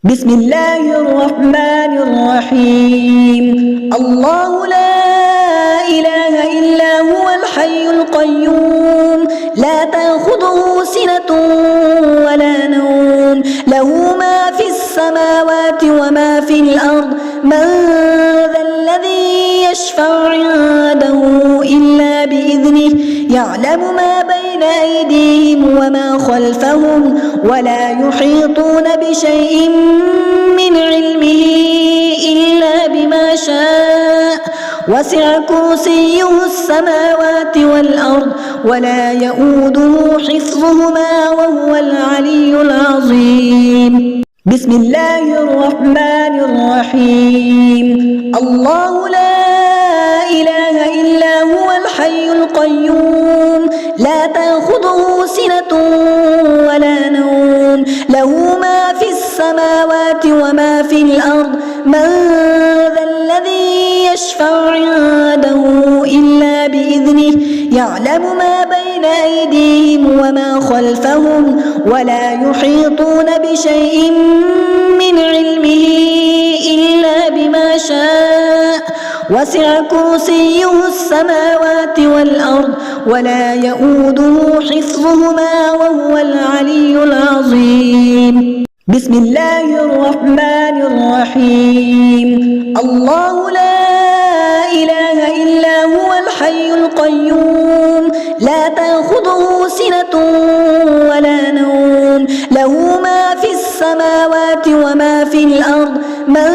بسم الله الرحمن الرحيم. الله لا إله إلا هو الحي القيوم، لا تأخذه سنة ولا نوم، له ما في السماوات وما في الأرض. من ذا الذي يشفع عنده إلا بإذنه، يعلم ما بين أيديهم وما خلفهم، ولا يحيطون بشيء من علمه إلا بما شاء. وسع كرسيه السماوات والأرض، ولا يؤوده حفظهما، وهو العلي العظيم. بسم الله الرحمن الرحيم. الله لا إله إلا هو الحي القيوم، لا تأخذه سنة ولا نوم، له ما في السماوات وما في الأرض. من ذا الذي يشفع عنده إلا بإذنه، يعلم ما بين أيديهم وما خلفهم، ولا يحيطون بشيء من علمه إلا بما شاء. وسع كرسيه السماوات والأرض، ولا يؤوده حفظهما، وهو العلي العظيم. بسم الله الرحمن الرحيم. الله لا إله إلا هو الحي القيوم، لا تأخذه سنة ولا نوم، له ما في السماوات وما في الأرض. من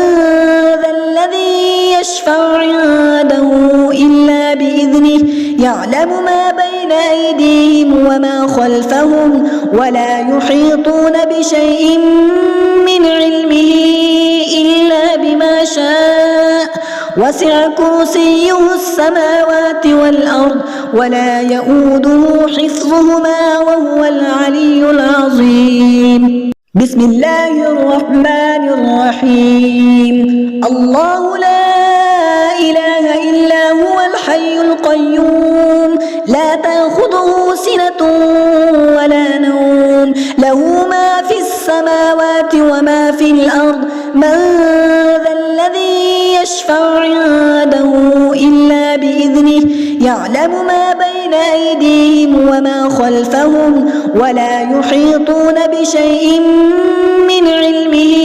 ذا الذي يشفع عنده إلا بإذنه، يعلم ما بين أيديهم وما خلفهم، ولا يحيطون بشيء من علمه إلا بما شاء. وسع كرسيه السماوات والأرض، ولا يؤوده حفظهما، وهو العلي العظيم. بسم الله الرحمن الرحيم. الله لا إله إلا هو الحي القيوم، لا تأخذه سنة ولا نوم، له ما في السماوات وما في الأرض. من ذا الذي يشفع عنده إلا بإذنه، يعلم ما بين أيديهم وما خلفهم، ولا يحيطون بشيء من علمه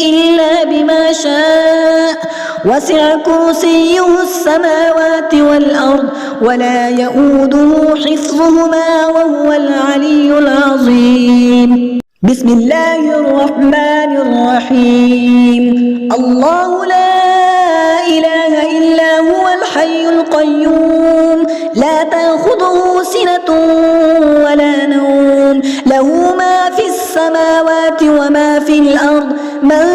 إلا بما شاء. وسع كرسيه السماوات والأرض، ولا يؤوده حفظهما، وهو العلي العظيم. بسم الله الرحمن الرحيم. الله لا إله إلا هو الحي القيوم، لا تأخذه سنة ولا نوم، له ما في السماوات وما في الأرض. من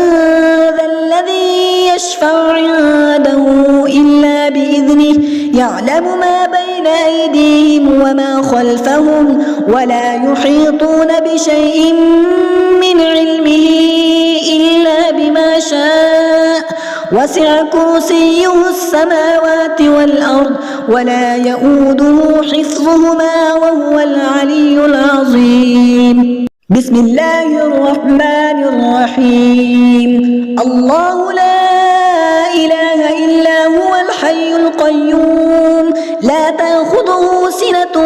ذا الذي يشفع عنده إلا بإذنه، يعلم ما بين أيديهم وما خلفهم، ولا يحيطون بشيء من علمه إلا بما شاء. وسع كرسيه السماوات والأرض، ولا يؤوده حفظهما، وهو العلي العظيم. بسم الله الرحمن الرحيم. الله لا إله إلا هو الحي القيوم، لا تأخذه سنة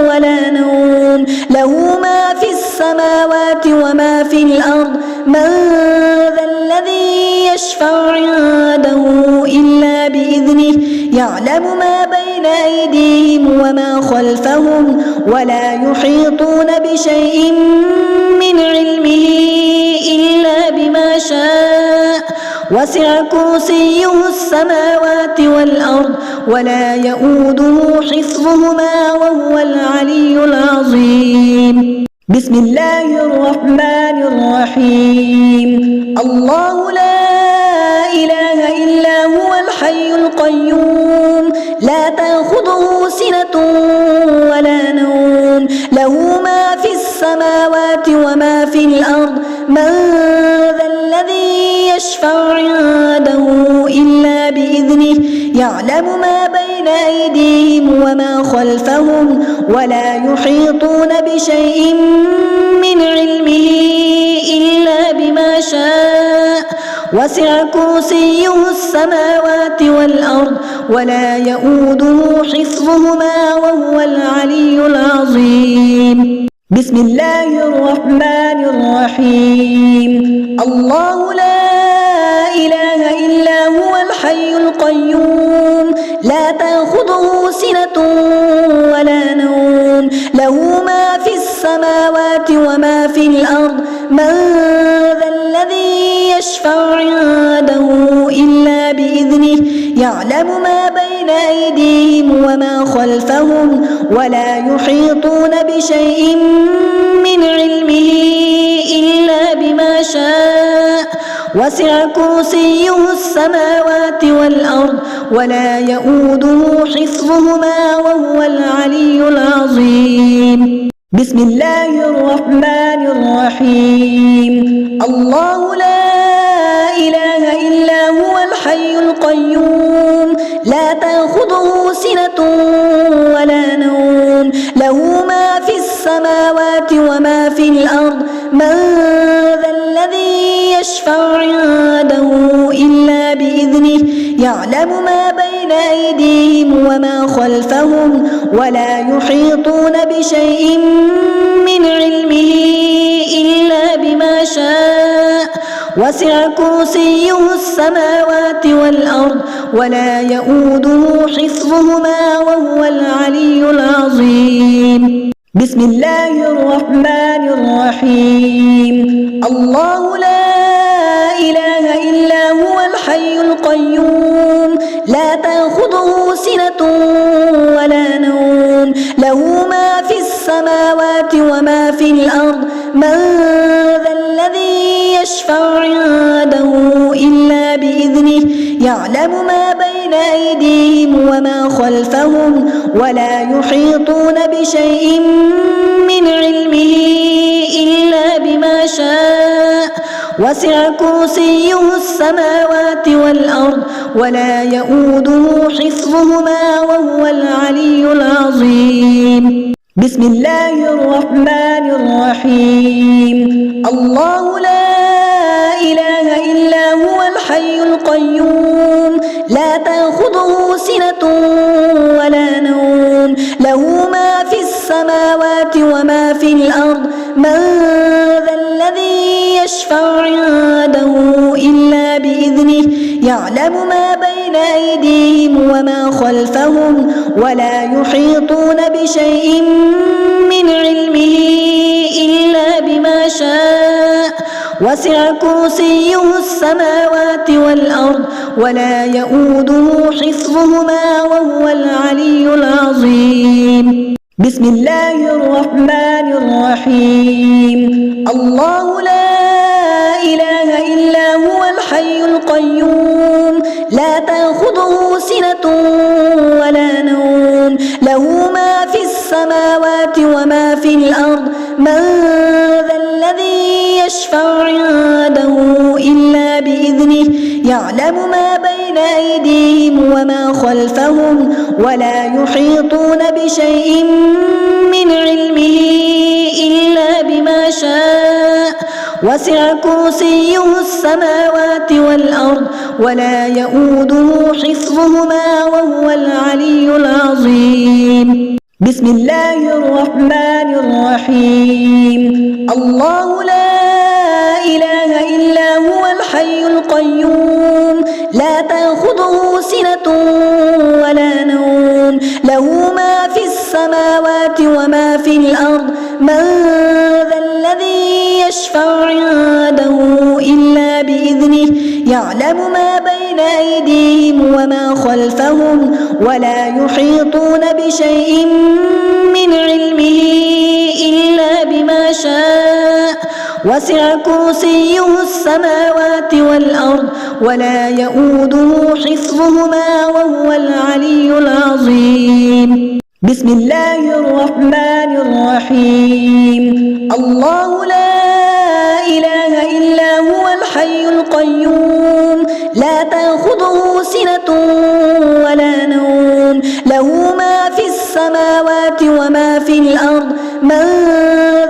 ولا نوم، له ما في السماوات وما في الأرض. من ذا الذي يشفع عنده إلا بإذنه، يعلم ما بين أيديهم وما خلفهم، ولا يحيطون بشيء من علمه إلا بما شاء. وسع كرسيه السماوات والأرض، ولا يؤوده حفظهما، وهو العلي العظيم. بسم الله الرحمن الرحيم. الله لا إله إلا هو الحي القيوم، لا تأخذه سنة ولا نوم، له ما في السماوات وما في الأرض. من ذا الذي يشفع عنده إلا بإذنه، يعلم ما بين أيديهم وما خلفهم، ولا يحيطون بشيء من علمه إلا بما شاء وسع كرسيه السماوات والأرض ولا يؤوده حفظهما وهو العلي العظيم. بسم الله الرحمن الرحيم. الله لا إله إلا هو الحي القيوم لا تأخذه سنة ولا نوم له ما في السماوات وما في الأرض من ذا الذي يشفع عنده إلا بإذنه يعلم ما بين أيديهم وما خلفهم ولا يحيطون بشيء من علمه إلا بما شاء وسع كرسيه السماوات والأرض ولا يؤوده حفظهما وهو العلي العظيم. بسم الله الرحمن الرحيم. الله لا إله إلا هو الحي القيوم لا تأخذه سنة ولا نوم له ما في السماوات وما في الأرض من ذا الذي يشفع عنده إلا بإذنه يعلم ما بين أيديهم وما خلفهم ولا يحيطون بشيء من علمه إلا بما شاء وسع كرسيه السماوات والأرض ولا يؤوده حفظهما وهو العلي العظيم. بسم الله الرحمن الرحيم. الله لا إله إلا هو الحي القيوم لا تأخذه سنة ولا نوم له ما في السماوات وما في الأرض من ذا الذي يشفع عنده إلا بإذنه يعلم ما بين أيديهم وما خلفهم ولا يحيطون بشيء من علمه إلا بما شاء وسع كرسيه السماوات والأرض ولا يؤوده حفظهما وهو العلي العظيم. بسم الله الرحمن الرحيم. الله لا إله إلا هو الحي القيوم لا تأخذه سنة ولا نوم له ما في السماوات وما في الأرض من ذا الذي يشفع عنده إلا بإذنه يعلم ما بين أيديهم وما خلفهم ولا يحيطون بشيء من علمه إلا بما شاء وسع كرسيه السماوات والأرض ولا يؤوده حفظهما وهو العلي العظيم. بسم الله الرحمن الرحيم. الله لا إله إلا هو الحي القيوم لا تأخذه سنة ولا نوم له ما في السماوات وما في الأرض من ذا الذي يشفع عنده إلا بإذنه يعلم ما بين أيديهم وما خلفهم ولا يحيطون بشيء من علمه إلا بما شاء وسع كرسيه السماوات والأرض ولا يؤوده حفظهما وهو العلي العظيم. بسم الله الرحمن الرحيم. الله لا إله إلا هو الحي القيوم لا تأخذه سنة ولا نوم له ما في السماوات وما في الأرض من ذا الذي يشفع عنده إلا بإذنه يعلم ما بين أيديهم وما خلفهم ولا يحيطون بشيء من علمه إلا بما شاء وسع كرسيه السماوات والأرض ولا يؤوده حفظهما وهو العلي العظيم. بسم الله الرحمن الرحيم. الله لا إله إلا هو الحي القيوم لا تأخذه سنة ولا نوم له ما في السماوات وما في الأرض من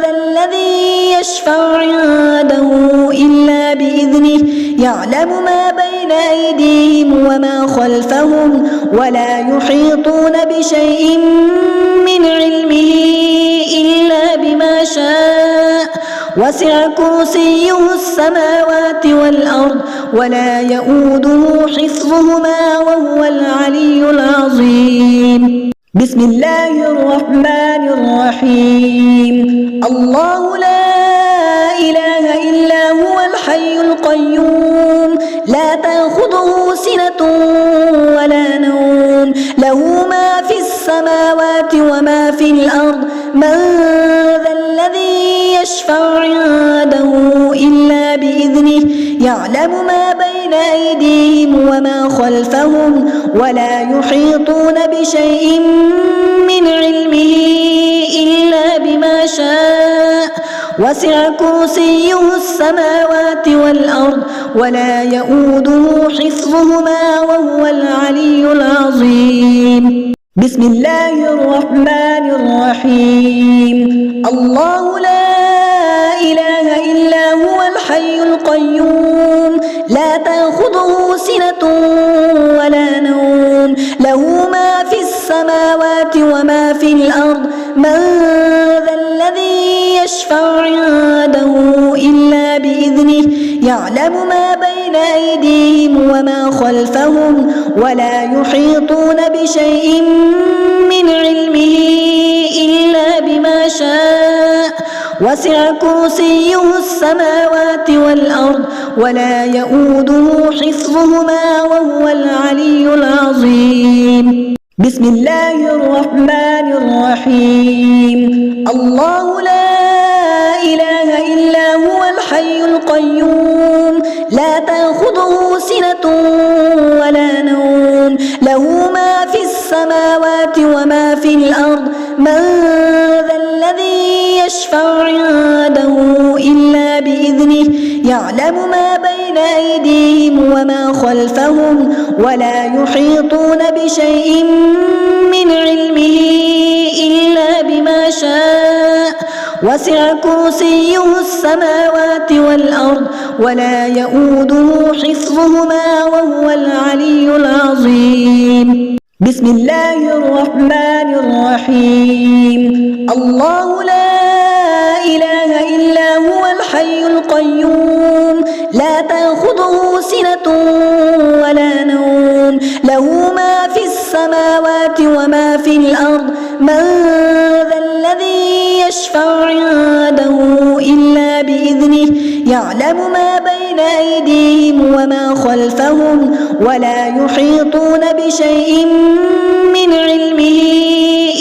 ذا الذي يشفع عنده إلا إلا بإذنه يعلم ما بين أيديهم وما خلفهم ولا يحيطون بشيء من علمه إلا بما شاء وسع كرسيه السماوات والأرض ولا يؤوده حفظهما وهو العلي العظيم. بسم الله الرحمن الرحيم. الله لا إله إلا هو الحي القيوم لا تأخذه سنة ولا نوم له ما في السماوات وما في الأرض من ذا الذي يشفع عنده إلا بإذنه يعلم ما بين أيديهم وما خلفهم ولا يحيطون بشيء من علمه إلا بما شاء وسع كرسيه السماوات والأرض ولا يؤوده حفظهما وهو العلي العظيم. بسم الله الرحمن الرحيم. الله لا إله إلا هو الحي القيوم لا تأخذه سنة ولا نوم له ما في السماوات وما في الأرض من ذا الذي يشفع عنده إلا بإذنه يعلم ما بين أيديهم وما خلفهم ولا يحيطون بشيء من علمه إلا بما شاء وسع كرسيه السماوات والأرض ولا يؤوده حفظهما وهو العلي العظيم. بسم الله الرحمن الرحيم. الله لا إله إلا هو الحي القيوم لا تأخذه سنة ولا نوم له ما في السماوات وما في الأرض من ذا الذي يشفع عنده إلا بإذنه يعلم ما بين أيديهم وما خلفهم ولا يحيطون بشيء من علمه إلا بما شاء وسع كرسيه السماوات والأرض ولا يؤوده حفظهما وهو العلي العظيم. بسم الله الرحمن الرحيم. الله لا إله إلا هو الحي القيوم لا تأخذه سنة ولا نوم له ما في السماوات وما في الأرض من ذا الذي يشفع عنده إلا بإذنه يعلم ما بين أيديهم وما خلفهم ولا يحيطون بشيء من علمه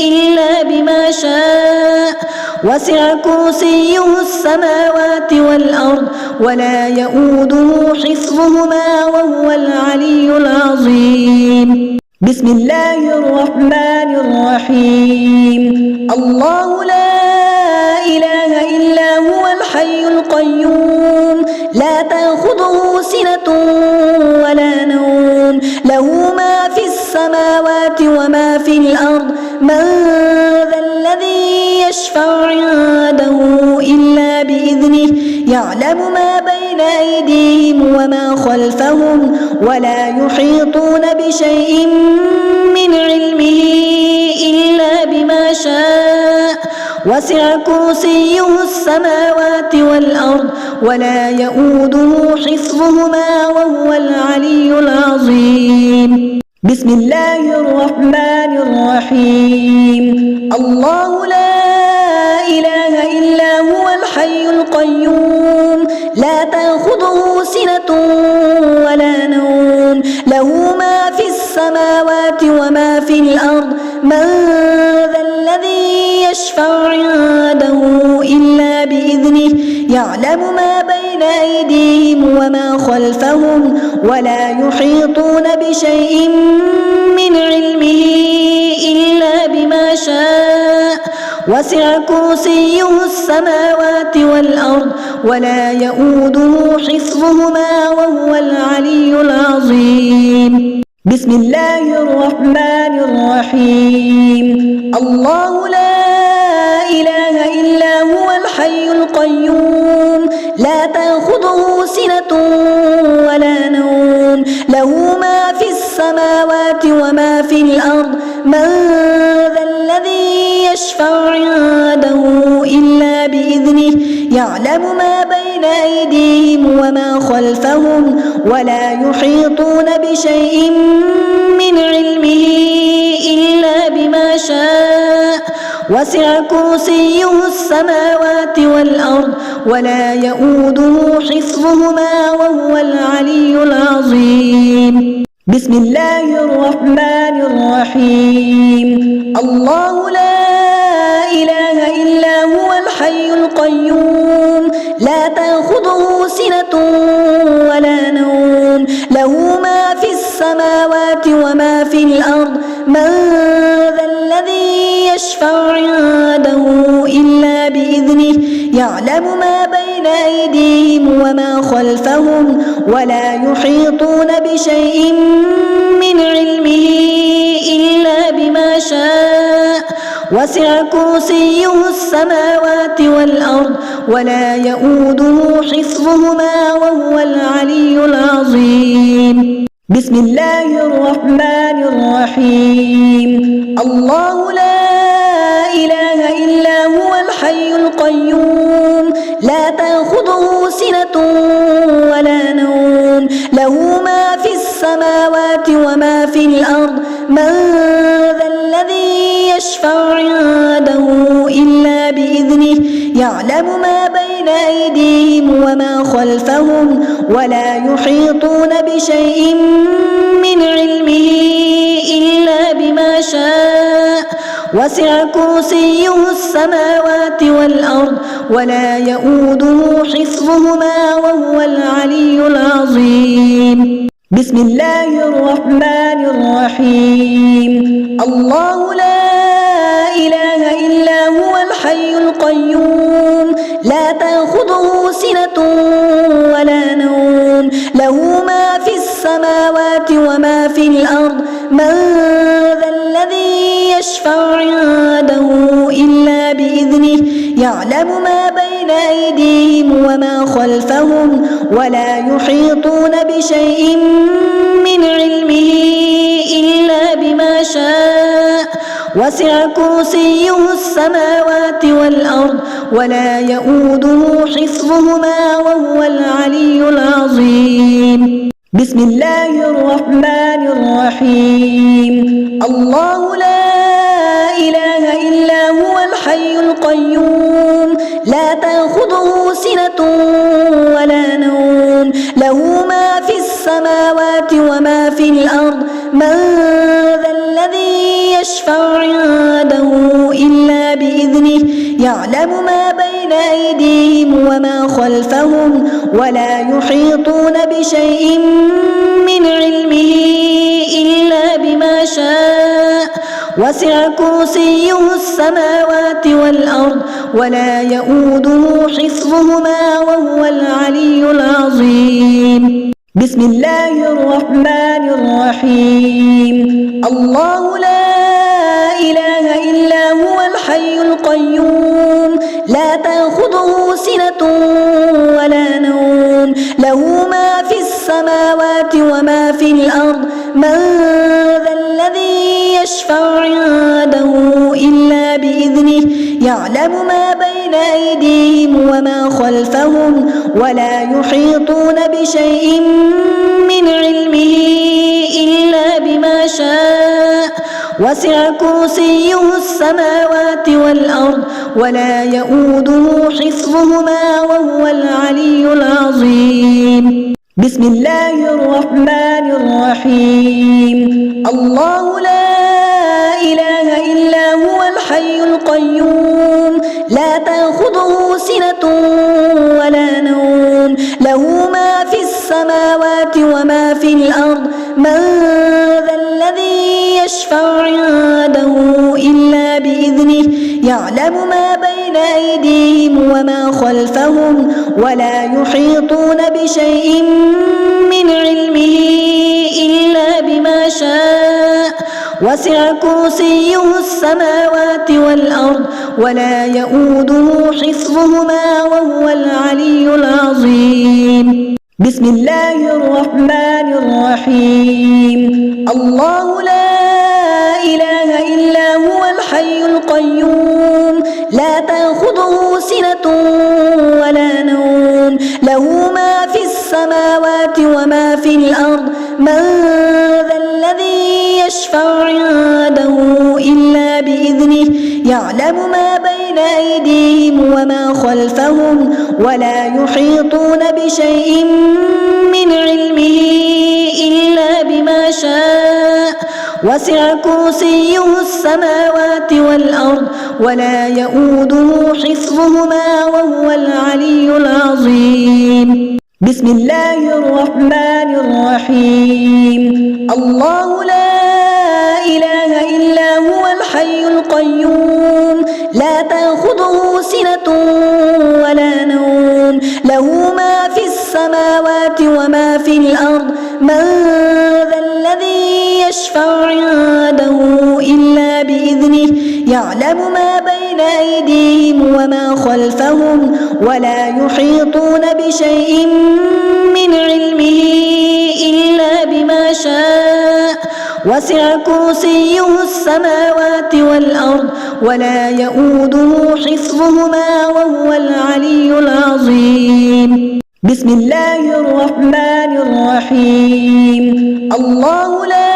إلا بما شاء وسع كرسيه السماوات والأرض ولا يؤوده حفظهما وهو العلي العظيم. بسم الله الرحمن الرحيم. الله لا إله إلا هو الحي القيوم لا تأخذه سنة ولا نوم له ما في السماوات وما في الأرض من ذا الذي يشفع عنده إلا بإذنه يعلم ما بين أيديهم وما خلفهم ولا يحيطون بشيء من علمه إلا بما شاء وسع كرسيه السماوات والأرض ولا يؤوده حفظهما وهو العلي العظيم. بسم الله الرحمن الرحيم. الله لا إله إلا هو الحي القيوم لا تأخذه سنة ولا نوم له ما في السماوات وما في الأرض من ذا الذي يشفع عنده إلا بإذنه يعلم ما بين أيديهم وما خلفهم ولا يحيطون بشيء من علمه إلا بما شاء وسع كرسيه السماوات والأرض ولا يؤوده حفظهما وهو العلي العظيم. بسم الله الرحمن الرحيم. الله لا إله إلا هو الحي القيوم لا تأخذه سنة ولا نوم له ما في السماوات وما في الأرض من ذا الذي يشفع عنده إلا بإذنه يعلم ما بين أيديهم وما خلفهم ولا يحيطون بشيء من علمه إلا بما شاء وسع كرسيه السماوات والأرض ولا يؤوده حفظهما وهو العلي العظيم. بسم الله الرحمن الرحيم. الله لا إله إلا هو الحي القيوم لا تأخذه سنة ولا نوم له ما في السماوات وما في الأرض من ذا الذي يشفع عنده إلا بإذنه يعلم ما بين أيديهم وما خلفهم ولا يحيطون بشيء من علمه إلا بما شاء وسع كرسيه السماوات والأرض ولا يؤوده حفظهما وهو العلي العظيم. بسم الله الرحمن الرحيم. الله لا إله إلا هو الحي القيوم لا تأخذه سنة ولا نوم له ما في السماوات وما في الأرض من ذا الذي يشفع عنده إلا بإذنه يعلم ما بين أيديهم وما خلفهم ولا يحيطون بشيء من علمه إلا بما شاء وسع كرسيه السماوات والأرض ولا يؤوده حفظهما وهو العلي العظيم. بسم الله الرحمن الرحيم. الله لا إله إلا هو الحي القيوم لا تأخذه سنة ولا نوم له ما في السماوات وما في الأرض من ذا الذي يشفع عنده إلا بإذنه يعلم ما بين أيديهم وما خلفهم ولا يحيطون بشيء من علمه إلا بما شاء وسع كرسيه السماوات والأرض ولا يؤوده حفظهما وهو العلي العظيم. بسم الله الرحمن الرحيم. الله لا إله إلا هو الحي القيوم لا تأخذه سنة ولا نوم له ما في السماوات وما في الأرض من ذا الذي يشفع عنده إلا بإذنه يعلم ما بين أيديهم وما خلفهم ولا يحيطون بشيء من علمه إلا بما شاء وسع كرسيه السماوات والأرض ولا يؤوده حفظهما وهو العلي العظيم. بسم الله الرحمن الرحيم. الله لا إله إلا هو الحي القيوم لا تأخذه سنة ولا نوم له ما في السماوات وما في الأرض من ذا الذي يشفع عنده إلا بإذنه يعلم ما بين أيديهم وما خلفهم ولا يحيطون بشيء من علمه إلا بما شاء وسع كرسيه السماوات والأرض ولا يؤوده حفظهما وهو العلي العظيم. بسم الله الرحمن الرحيم. الله لا إله إلا هو الحي القيوم لا تأخذه سنة ولا نوم له ما في السماوات وما في الأرض من ذا الذي يشفع عنده إلا بإذنه يعلم ما بين أيديهم وما خلفهم ولا يحيطون بشيء من علمه إلا بما شاء وسع كرسيه السماوات والأرض ولا يؤوده حفظهما وهو العلي العظيم. بسم الله الرحمن الرحيم الله لا إله إلا هو الحي القيوم لا تأخذه سنة ولا نوم له ما في السماوات وما في الأرض من ذا الذي يشفع عنده إلا بإذنه يعلم ما بين أيديهم وما خلفهم ولا يحيطون بشيء من علمه إلا بما شاء وسع كرسيه السماوات والأرض ولا يؤوده حفظهما وهو العلي العظيم بسم الله الرحمن الرحيم الله لا إله إلا هو الحي القيوم لا تأخذه سنة ولا نوم له ما في السماوات وما في الأرض من ذا الذي يشفع عنده إلا بإذنه يعلم ما بين أيديهم وما خلفهم ولا يحيطون بشيء من علمه إلا بما شاء وسع كرسيه السماوات والأرض ولا يؤوده حفظهما وهو العلي العظيم بسم الله الرحمن الرحيم الله لا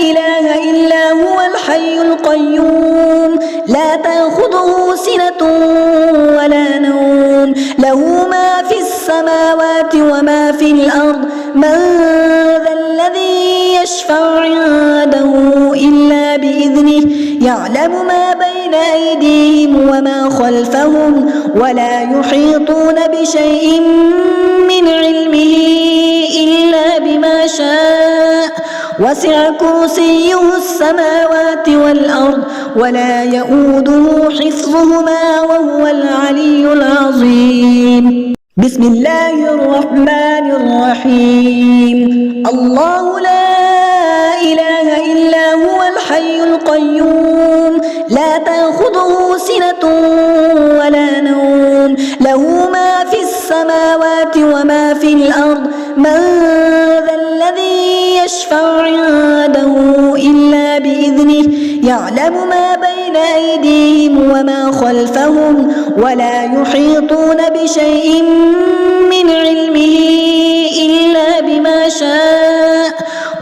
إله إلا هو الحي القيوم لا تأخذه سنة ولا نوم له ما في السماوات وما في الأرض من ذا الذي يشفع عنده إلا بإذنه يعلم ما بين أيديهم وما خلفهم ولا يحيطون بشيء من علمه إلا بما شاء وسع كرسيه السماوات والأرض ولا يؤوده حفظهما وهو العلي العظيم بسم الله الرحمن الرحيم الله لا إله إلا هو الحي القيوم لا تأخذه سنة ولا نوم له ما في السماوات وما في الأرض من ذا الذي يشفع عنده إلا بإذنه يعلم ما بين أيديهم وما خلفهم ولا يحيطون بشيء من علمه إلا بما شاء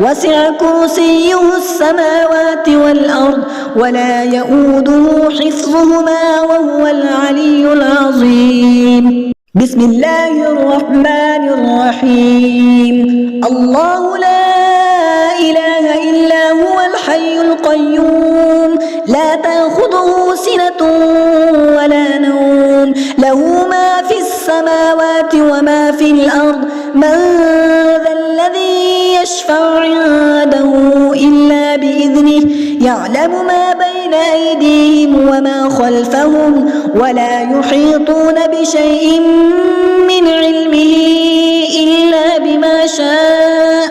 وسع كرسيه السماوات والأرض ولا يؤوده حفظهما وهو العلي العظيم بسم الله الرحمن الرحيم الله لا إله إلا هو الحي القيوم لا تأخذه سنة ولا نوم له ما في السماوات وما في الأرض من ذا الذي يشفع عنده إلا بإذنه يعلم ما بين أيديهم وما خلفهم ولا يحيطون بشيء من علمه إلا بما شاء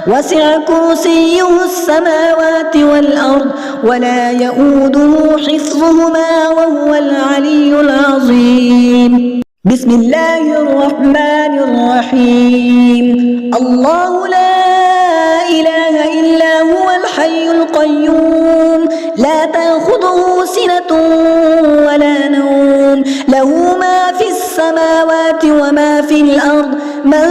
وسع كرسيه السماوات والأرض ولا يؤوده حفظهما وهو العلي العظيم بسم الله الرحمن الرحيم الله لا إله إلا هو الحي القيوم لا تأخذه سنة ولا نوم له ما في السماوات وما في الأرض من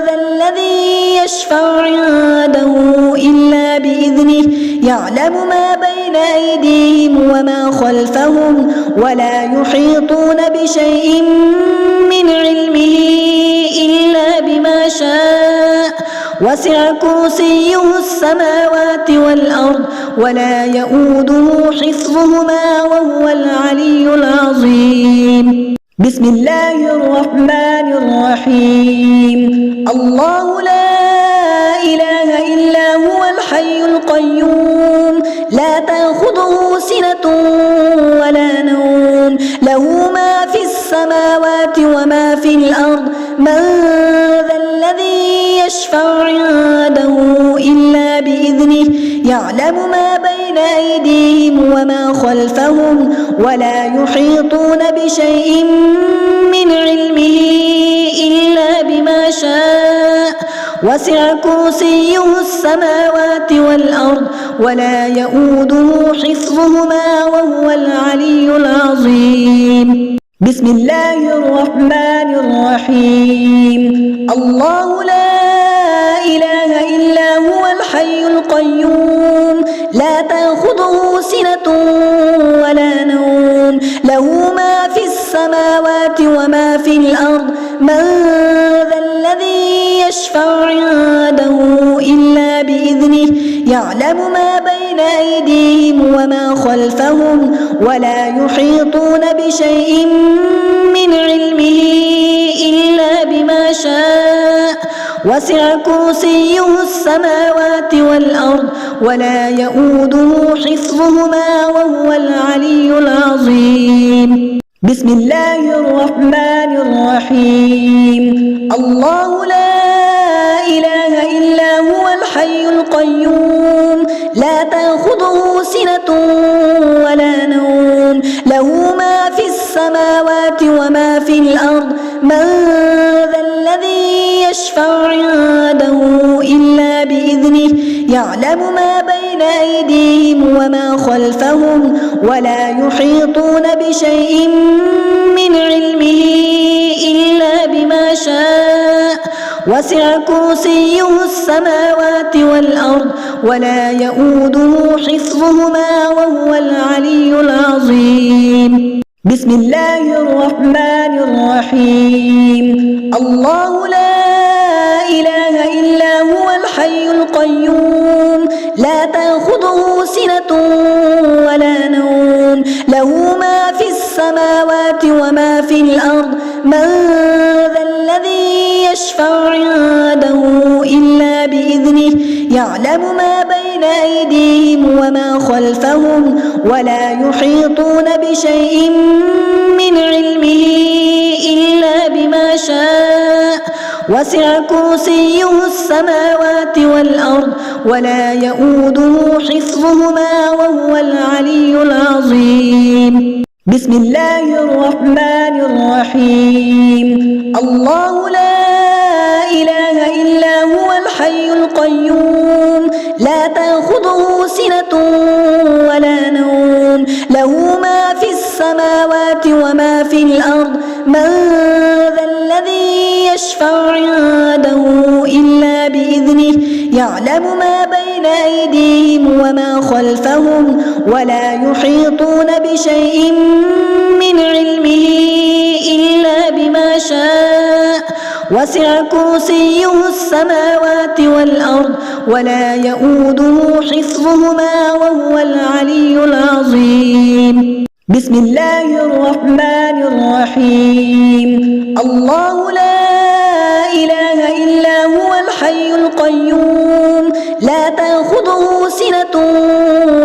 ذا الذي يشفع عنده إلا بإذنه يعلم ما بين أيديهم وما خلفهم ولا يحيطون بشيء من علمه إلا بما شاء وسع كرسيه السماوات والأرض ولا يؤوده حفظهما وهو العلي العظيم بسم الله الرحمن الرحيم الله لا إله إلا هو الحي القيوم لا تأخذه سنة ولا نوم له ما في السماوات وما في الأرض من ذا الذي يشفع عنده إلا بإذنه يعلم ما بين أيديهم وما خلفهم ولا يحيطون بشيء من علمه إلا بما شاء وسع كرسيه السماوات والأرض ولا يؤوده حفظهما وهو العلي العظيم. بسم الله الرحمن الرحيم. الله لا إله إلا هو الحي القيوم لا تأخذه سنة ولا نوم له ما في السماوات وما في الأرض من ذا الذي يشفع عنده إلا بإذنه يعلم ما بين أيديهم وما خلفهم ولا يحيطون بشيء من علمه إلا بما شاء وسع كرسيه السماوات والأرض ولا يؤوده حفظهما وهو العلي العظيم. بسم الله الرحمن الرحيم. الله لا إله إلا هو الحي القيوم لا تأخذه سنة ولا نوم له ما في السماوات وما في الأرض من ذا الذي يشفع عنده إلا بإذنه يعلم ما بين أيديهم وما خلفهم ولا يحيطون بشيء من علمه إلا بما شاء وسع كرسيه السماوات والأرض ولا يؤوده حفظهما وهو العلي العظيم. بسم الله الرحمن الرحيم. الله لا إله إلا هو الحي القيوم لا تأخذه سنة ولا نوم له ما في السماوات وما في الأرض من ذا الذي يشفع عنده إلا بإذنه يعلم ما بين أيديهم وما خلفهم ولا يحيطون بشيء من علمه إلا بما شاء وسع كرسيه السماوات والأرض ولا يؤوده حفظهما وهو العلي العظيم. بسم الله الرحمن الرحيم. الله لا إله إلا هو الحي القيوم لا تأخذه سنة ولا نوم له ما في السماوات وما في الأرض من ذا الذي يشفع عنده إلا بإذنه يعلم ما بين أيديهم وما خلفهم ولا يحيطون بشيء من علمه إلا بما شاء وسع كرسيه السماوات والأرض ولا يؤوده حفظهما وهو العلي العظيم. بسم الله الرحمن الرحيم. الله لا إله إلا هو الحي القيوم لا تأخذه سنة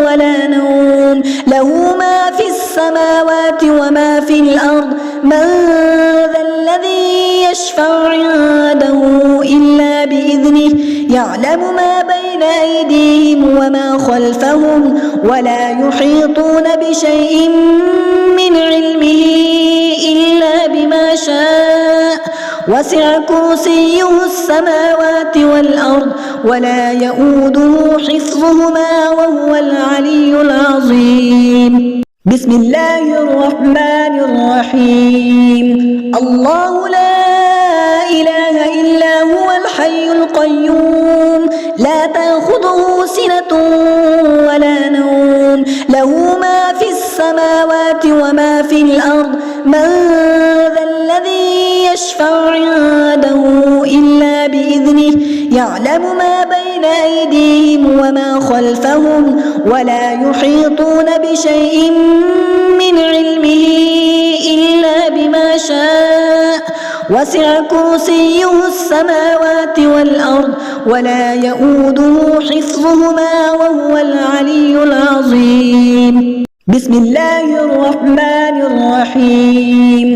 ولا نوم له ما في السماوات وما في الأرض من ذا الذي يشفع عنده إلا بإذنه يعلم ما بين أيديهم وما خلفهم ولا يحيطون بشيء من علمه إلا بما شاء وسع كرسيه السماوات والأرض ولا يؤوده حفظهما وهو العلي العظيم. بسم الله الرحمن الرحيم. الله لا إله إلا هو الحي القيوم لا تأخذه سنة ولا نوم له ما في السماوات وما في الأرض من ذا الذي يشفع عنده إلا بإذنه يعلم ما بين أيديهم وما خلفهم ولا يحيطون بشيء من علمه إلا بما شاء وسع كرسيه السماوات والأرض ولا يؤوده حفظهما وهو العلي العظيم. بسم الله الرحمن الرحيم.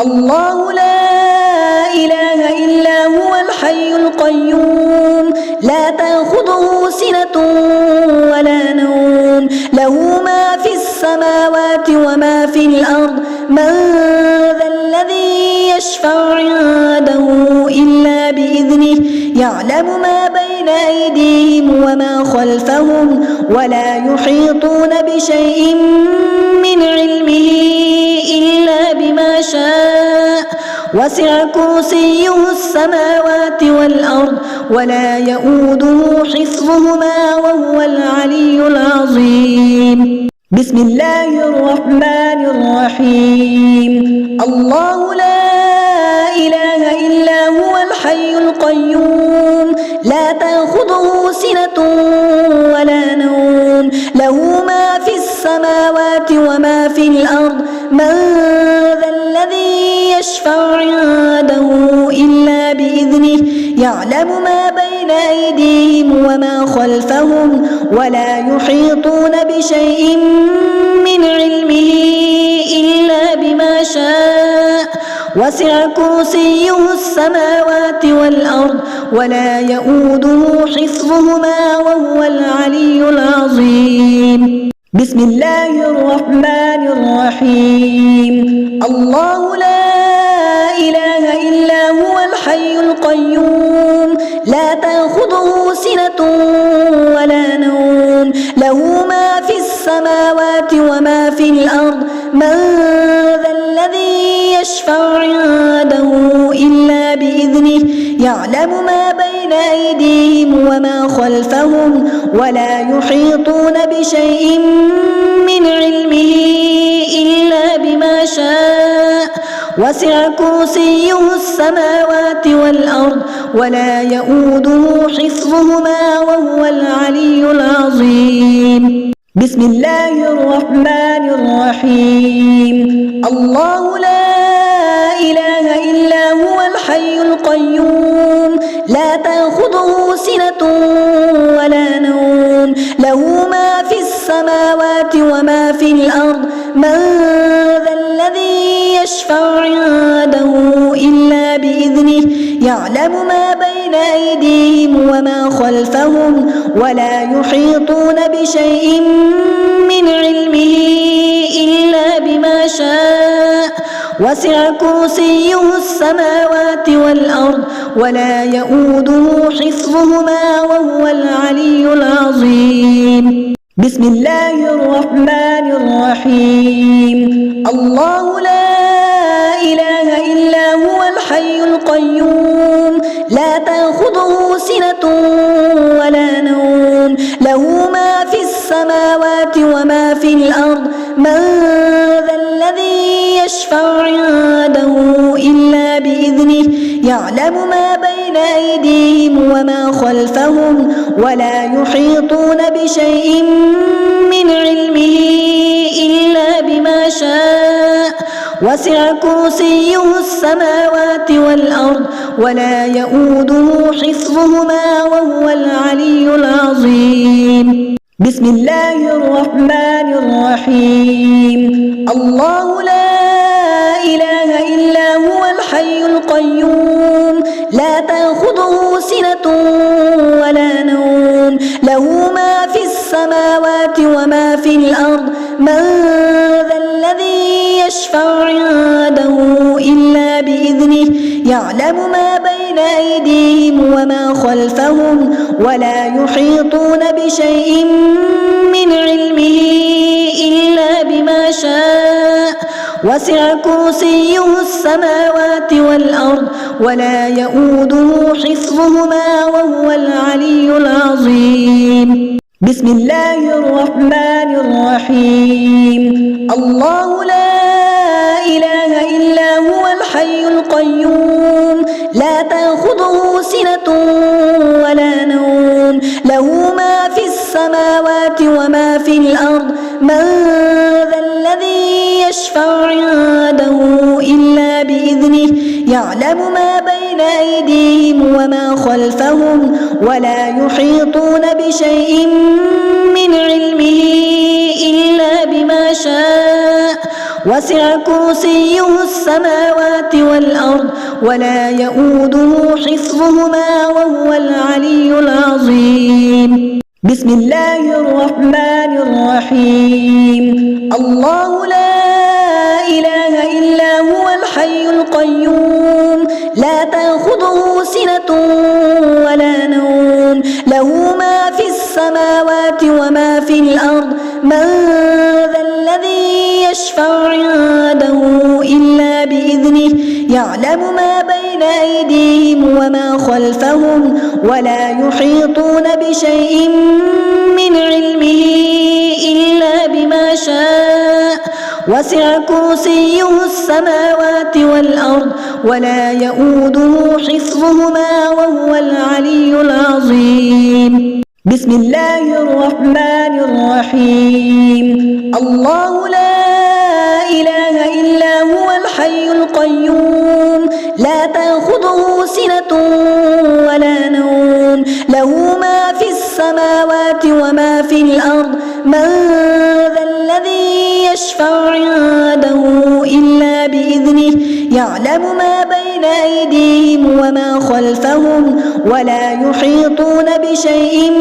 الله لا إله إلا هو الحي القيوم لا تأخذه سنة ولا نوم له ما في السماوات وما في الأرض من ذا الذي يشفع عنده إلا بإذنه يعلم ما بين أيديهم وما خلفهم ولا يحيطون بشيء من علمه إلا بما شاء وسع كرسيه السماوات والأرض ولا يؤوده حفظهما وهو العلي العظيم. بسم الله الرحمن الرحيم. الله لا إله إلا هو الحي القيوم لا تأخذه سنة ولا نوم له ما في السماوات وما في الأرض من ذا الذي يشفع عنده إلا بإذنه يعلم ما بين أيديهم وما خلفهم ولا يحيطون بشيء من علمه إلا بما شاء وسع كرسيه السماوات والأرض ولا يؤوده حفظهما وهو العلي العظيم. بسم الله الرحمن الرحيم. الله لا إله إلا هو الحي القيوم لا تأخذه سنة ولا نوم له ما في السماوات وما في الأرض من ذا الذي يشفع عنده إلا بإذنه يعلم ما بين أيديهم وما خلفهم ولا يحيطون بشيء من علمه إلا بما شاء وسع كرسيه السماوات والأرض ولا يؤوده حفظهما وهو العلي العظيم. بسم الله الرحمن الرحيم. الله لا إله إلا هو الحي القيوم لا تأخذه سنة ولا نوم له ما في السماوات وما في الأرض من ذا الذي يشفع عنده إلا بإذنه يعلم ما بين أيديهم وما خلفهم ولا يحيطون بشيء من علمه إلا بما شاء وسع كرسيه السماوات والأرض ولا يؤوده حفظهما وهو العلي العظيم. بسم الله الرحمن الرحيم. الله لا إله إلا هو الحي القيوم لا تأخذه سنة ولا نوم له ما في السماوات وما في الأرض من ذا الذي يشفع عنده إلا بإذنه يعلم ما بين أيديهم وما خلفهم ولا يحيطون بشيء من علمه إلا بما شاء وسع كرسيه السماوات والأرض ولا يؤوده حفظهما وهو العلي العظيم. بسم الله الرحمن الرحيم. الله لا إله إلا هو الحي القيوم لا تأخذه سنة ولا نوم له ما في السماوات وما في الأرض من ذا الذي يشفع عنده إلا بإذنه يعلم ما بين أيديهم وما خلفهم ولا يحيطون بشيء من علمه إلا بما شاء وسع كرسيه السماوات والأرض ولا يؤوده حفظهما وهو العلي العظيم. بسم الله الرحمن الرحيم. الله لا إله إلا هو الحي القيوم لا تأخذه سنة ولا نوم له ما في السماوات وما في الأرض من ذا الذي يشفع عنده إلا بإذنه يعلم ما بين أيديهم وما خلفهم ولا يحيطون بشيء من علمه إلا بما شاء وسع كرسيه السماوات والأرض ولا يؤوده حفظهما وهو العلي العظيم. بسم الله الرحمن الرحيم. الله لا إله إلا هو الحي القيوم لا تأخذه سنة في الأرض من ذا الذي يشفع عنده إلا بإذنه يعلم ما بين أيديهم وما خلفهم ولا يحيطون بشيء من علمه إلا بما شاء وسع كرسيه السماوات والأرض ولا يؤوده حفظهما وهو العلي العظيم. بسم الله الرحمن الرحيم. الله لا إله إلا هو الحي القيوم لا تأخذه سنة ولا نوم له ما في السماوات وما في الأرض من ذا الذي يشفع عنده إلا بإذنه يعلم ما بين أيديهم وما خلفهم ولا يحيطون بشيء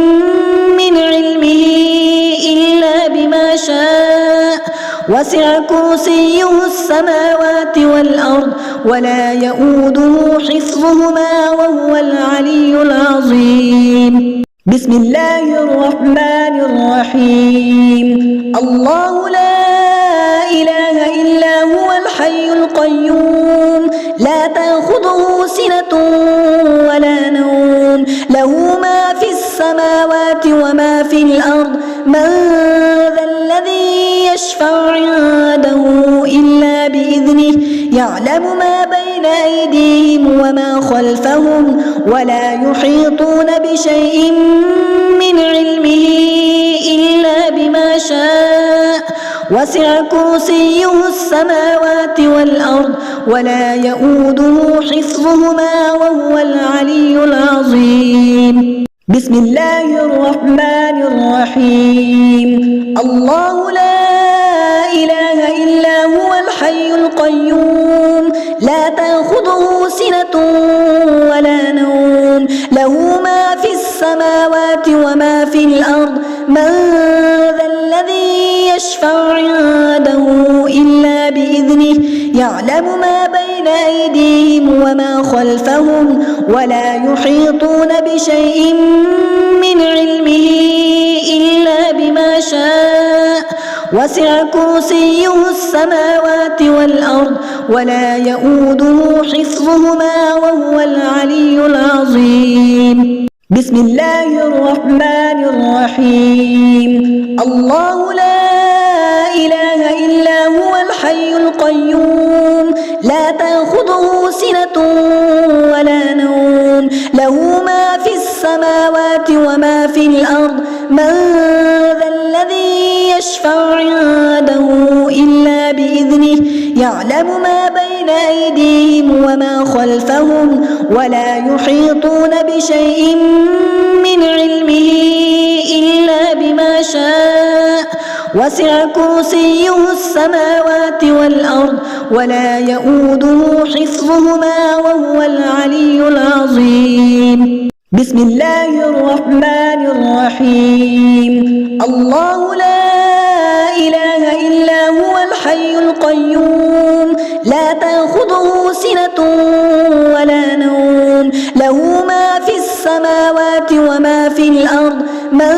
من علمه إلا بما شاء وسع كرسيه السماوات والأرض ولا يؤوده حفظهما وهو العلي العظيم. بسم الله الرحمن الرحيم. الله لا إله إلا هو الحي القيوم لا تأخذه سنة ولا نوم له ما في السماوات وما في الأرض من ذا الذي يشفع عنده إلا بإذنه يعلم ما بين أيديهم وما خلفهم ولا يحيطون بشيء من علمه إلا بما شاء وسع كرسيه السماوات والأرض ولا يؤوده حفظهما وهو العلي العظيم. بسم الله الرحمن الرحيم. الله لا إله إلا هو الحي القيوم لا تأخذه سنة ولا نوم له ما في السماوات وما في الأرض من ذا الذي يشفع عنده إلا بإذنه يعلم ما بين أيديهم وما خلفهم ولا يحيطون بشيء من علمه إلا بما شاء وسع كرسيه السماوات والأرض ولا يؤوده حفظهما وهو العلي العظيم. بسم الله الرحمن الرحيم. الله لا إله إلا هو الحي القيوم لا تأخذه سنة ولا نوم له ما في السماوات وما في الأرض من ذا الذي يشفع عنده إلا بإذنه يعلم ما بين أيديهم وما خلفهم ولا يحيطون بشيء من علمه إلا بما شاء وسع كرسيه السماوات والأرض ولا يؤوده حفظهما وهو العلي العظيم. بسم الله الرحمن الرحيم. الله لا إله إلا هو الحي القيوم لا تأخذه سنة ولا نوم له ما في السماوات وما في الأرض من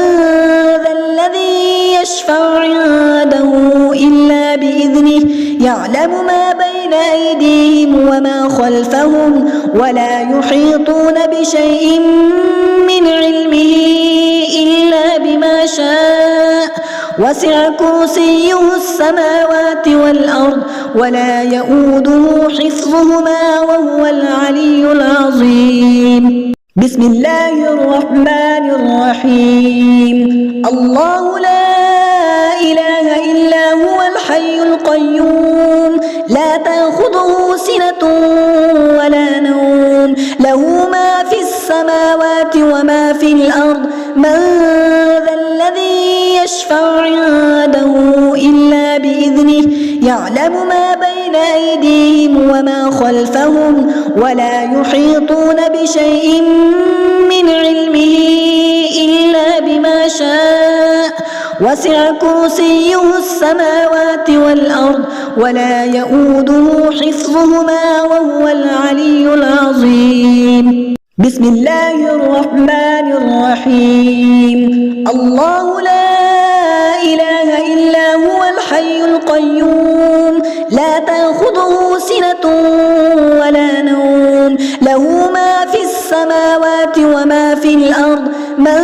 ذا الذي يشفع عنده إلا بإذنه يعلم ما بين أيديهم وما خلفهم ولا يحيطون بشيء من علمه إلا بما شاء وسع كرسيه السماوات والأرض ولا يؤوده حفظهما وهو العلي العظيم. بسم الله الرحمن الرحيم. الله لا إله إلا هو الحي القيوم لا تأخذه سنة ولا نوم له ما في السماوات وما في الأرض من ذا الذي يشفع عنده إلا بإذنه يعلم ما بين أيديهم وما خلفهم ولا يحيطون بشيء من علمه إلا بما شاء وسع كرسيه السماوات والأرض ولا يؤوده حفظهما وهو العلي العظيم. بسم الله الرحمن الرحيم. الله لا إله إلا هو الحي القيوم لا تأخذه سنة ولا نوم له ما في السماوات وما في الأرض من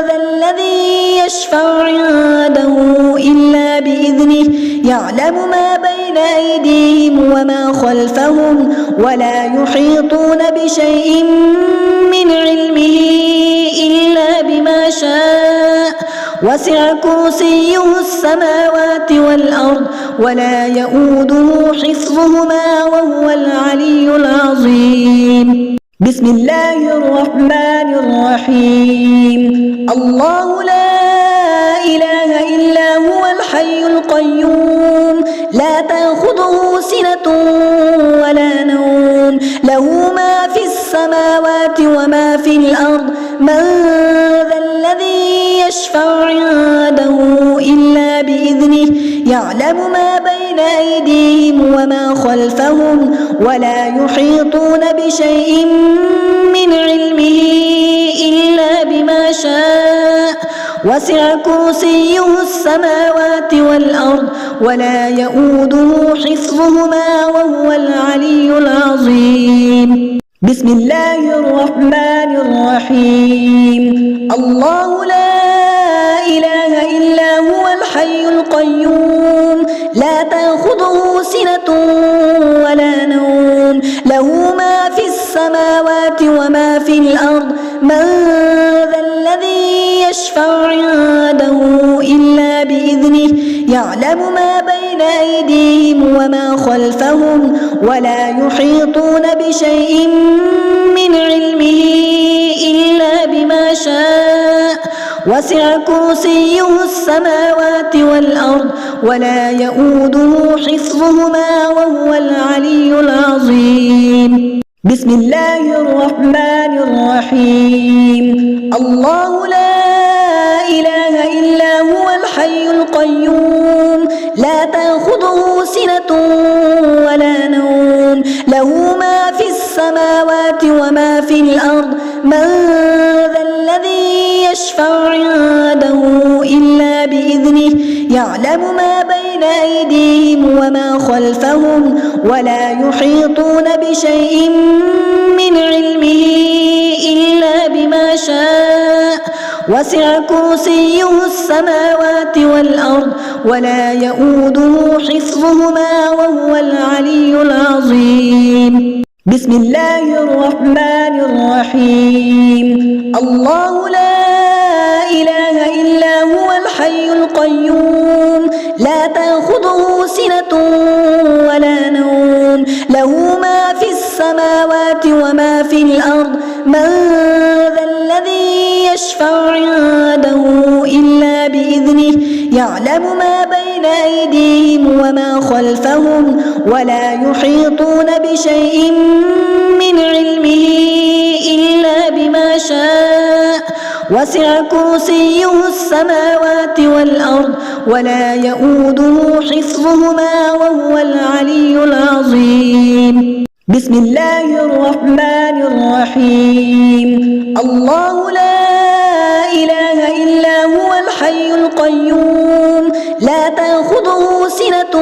ذا الذي يشفع عنده إلا بإذنه يعلم ما بين أيديهم وما خلفهم ولا يحيطون بشيء من علمه إلا بما شاء وسع كرسيه السماوات والأرض ولا يؤوده حفظهما وهو العلي العظيم. بسم الله الرحمن الرحيم. الله لا إله إلا هو الحي القيوم لا تأخذه سنة ولا نوم له ما في السماوات وما في الأرض من ذا الذي يشفع عنده إلا بإذنه يعلم ما بين أيديهم وما خلفهم ولا يحيطون بشيء من علمه إلا بما شاء وسع كرسيه السماوات والأرض ولا يؤوده حفظهما وهو العلي العظيم. بسم الله الرحمن الرحيم. الله لا إله إلا هو الحي القيوم لا تأخذه سنة ولا نوم له ما في السماوات وما في الأرض من ذا الذي يشفع عنده إلا بإذنه يعلم ما بين أيديهم وما خلفهم ولا يحيطون بشيء من علمه إلا بما شاء وسع كرسيه السماوات والأرض ولا يؤوده حفظهما وهو العلي العظيم. بسم الله الرحمن الرحيم. الله لا إله إلا هو الحي القيوم لا تأخذه سنة ولا نوم له ما في السماوات وما في الأرض من ذا الذي يشفع عنده إلا بإذنه يعلم ما بين أيديهم وما خلفهم ولا يحيطون بشيء من علمه إلا بما شاء وسع كرسيه السماوات والأرض ولا يؤوده حفظهما وهو العلي العظيم. بسم الله الرحمن الرحيم. الله لا إله إلا هو الحي القيوم لا تأخذه سنة ولا نوم له ما في السماوات وما في الأرض من ذا الذي يشفع عنده إلا بإذنه يعلم ما بين أيديهم وما خلفهم ولا يحيطون بشيء من علمه إلا بما شاء وسع كرسيه السماوات والأرض ولا يؤوده حفظهما وهو العلي العظيم. بسم الله الرحمن الرحيم. الله لا إله إلا هو الحي القيوم لا تأخذه سنة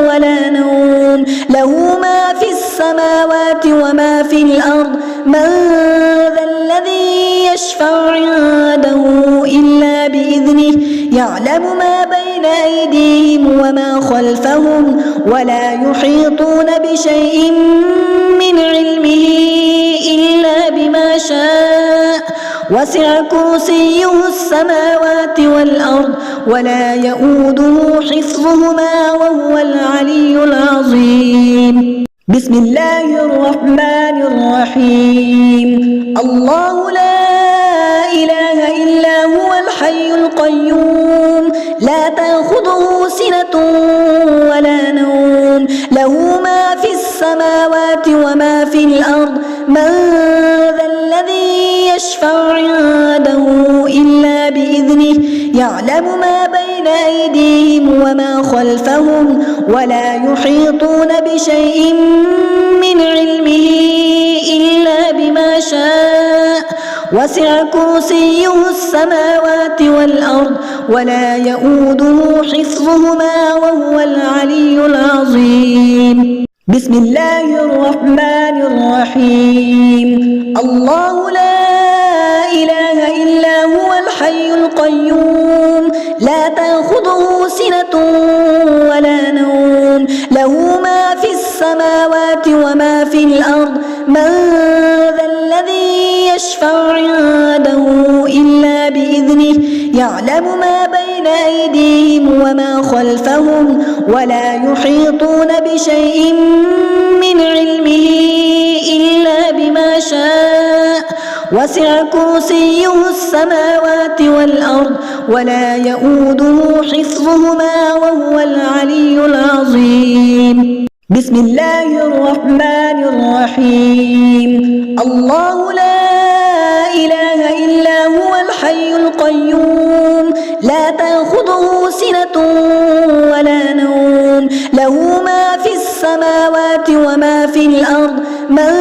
ولا نوم له ما في السماوات وما في الأرض من ذا الذي يشفع عنده إلا بإذنه يعلم ما بين أيديهم وما خلفهم ولا يحيطون بشيء من علمه إلا بما شاء وسع كرسيه السماوات والأرض ولا يؤوده حفظهما وهو العلي العظيم. بسم الله الرحمن الرحيم. الله لا إله إلا هو الحي القيوم لا تأخذه سنة ولا نوم له ما في السماوات وما في الأرض من ذا الذي يشفع عنده إلا بإذنه يعلم ما بين أيديهم وما خلفهم ولا يحيطون بشيء من علمه إلا بما شاء وسع كرسيه السماوات والأرض ولا يؤوده حفظهما وهو العلي العظيم. بسم الله الرحمن الرحيم. الله لا إله إلا هو الحي القيوم لا تأخذه سنة ولا نوم له ما في السماوات وما في الأرض من ذا الذي يشفع عنده إلا بإذنه يعلم ما بين أيديهم وما خلفهم ولا يحيطون بشيء من علمه إلا بما شاء وسع كرسيه السماوات والأرض ولا يؤوده حفظهما وهو العلي العظيم. بسم الله الرحمن الرحيم. الله لا إله إلا هو الحي القيوم لا تأخذه سنة ولا نوم له ما في السماوات وما في الأرض من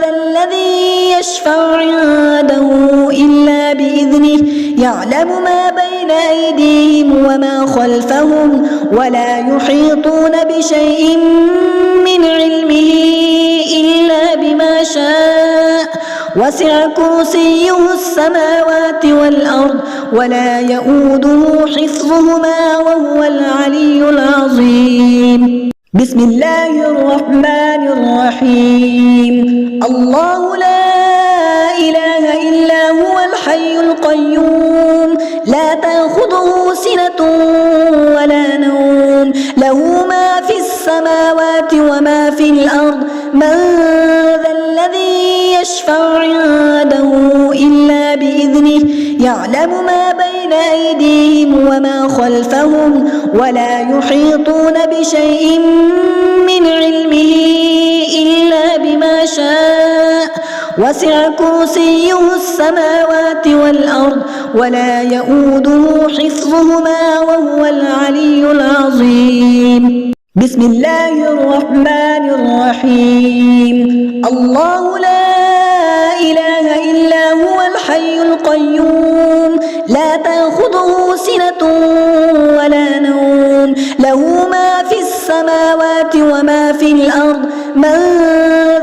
ذا الذي يشفع عنده إلا بإذنه يعلم ما بين أيديهم وما خلفهم ولا يحيطون بشيء من علمه إلا بما شاء وسع كرسيه السماوات والأرض ولا يؤوده حفظهما وهو العلي العظيم. بسم الله الرحمن الرحيم. الله لا إله إلا هو الحي القيوم لا تأخذه سنة ولا نوم له ما في السماوات وما في الأرض من ذا الذي يشفع عنده إلا بإذنه يعلم ما بين أيديهم وما خلفهم ولا يحيطون بشيء من علمه إلا بما شاء وسع كرسيه السماوات والأرض ولا يؤوده حفظهما وهو العلي العظيم. بسم الله الرحمن الرحيم. الله لا إله إلا هو الحي القيوم لا تأخذه سنة ولا نوم له ما في السماوات وما في الأرض من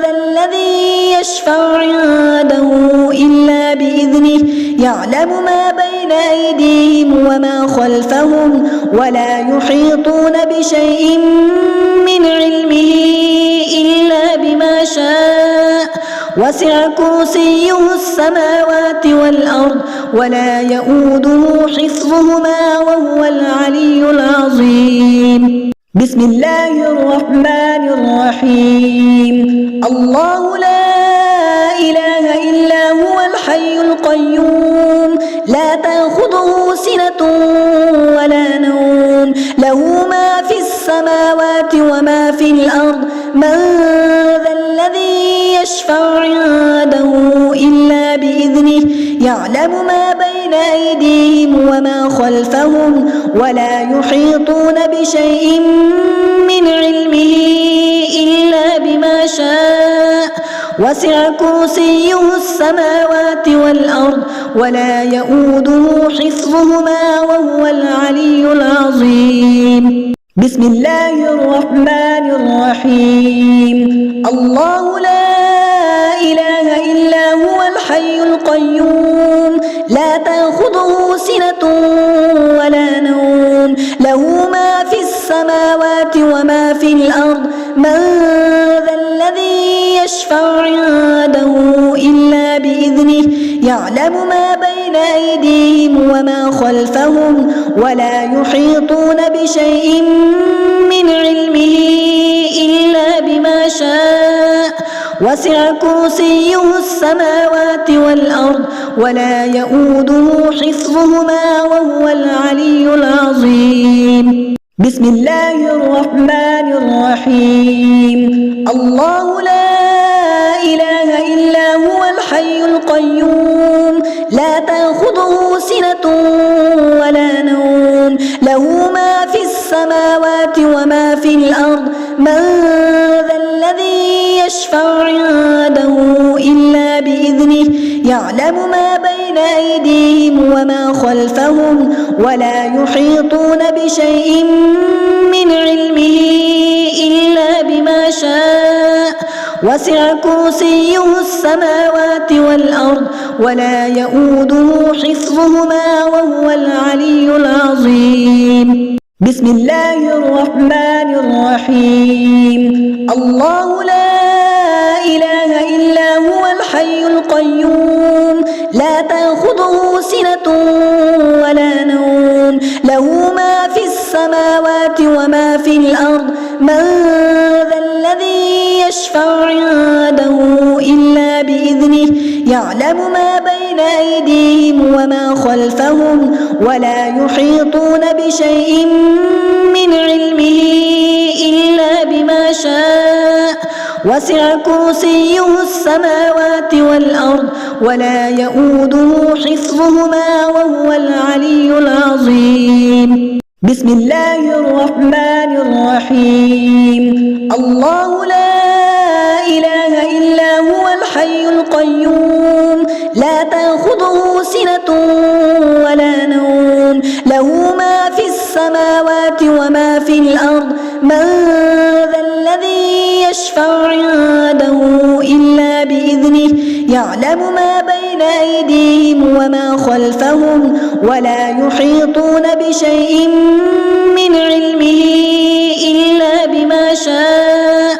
ذا الذي يشفع عنده إلا بإذنه يعلم ما بين أيديهم وما خلفهم ولا يحيطون بشيء من علمه إلا بما شاء وسع كرسيه السماوات والأرض ولا يؤوده حفظهما وهو العلي العظيم. بسم الله الرحمن الرحيم. الله لا إله إلا هو الحي القيوم لا تأخذه سنة ولا نوم له ما في السماوات وما في الأرض من ذا الذي يشفع عنده إلا بإذنه يعلم ما بين أيديهم وما خلفهم ولا يحيطون بشيء من علمه إلا بما شاء وسع كرسيه السماوات والأرض ولا يؤوده حفظهما وهو العلي العظيم. بسم الله الرحمن الرحيم. الله لا إله إلا هو الحي القيوم لا تأخذه سنة ولا نوم له ما في السماوات وما في الأرض من ذا الذي يشفع عنده إلا بإذنه يعلم ما بين أيديهم وما خلفهم ولا يحيطون بشيء من علمه إلا بما شاء وسع كرسيه السماوات والأرض ولا يؤوده حفظهما وهو العلي العظيم. بسم الله الرحمن الرحيم. الله لا إله إلا هو الحي القيوم لا تأخذه سنة ولا نوم له ما في السماوات وما في الأرض من ذا الذي يشفع عنده إلا إلا بإذنه يعلم ما بين أيديهم وما خلفهم ولا يحيطون بشيء من علمه إلا بما شاء وسع كرسيه السماوات والأرض ولا يؤوده حفظهما وهو العلي العظيم. بسم الله الرحمن الرحيم. الله لا إله إلا هو الحي القيوم لا تأخذه سنة ولا نوم له ما في السماوات وما في الأرض من ذا الذي يشفع عنده إلا بإذنه يعلم ما بين أيديهم وما خلفهم ولا يحيطون بشيء من علمه إلا بما شاء وسع كرسيه السماوات والأرض ولا يؤوده حفظهما وهو العلي العظيم. بسم الله الرحمن الرحيم. الله لا إله إلا هو الحي القيوم لا تأخذه سنة ولا نوم له ما في السماوات وما في الأرض من ذا الذي يشفع عنده إلا بإذنه يعلم ما بين أيديهم وما خلفهم ولا يحيطون بشيء من علمه إلا بما شاء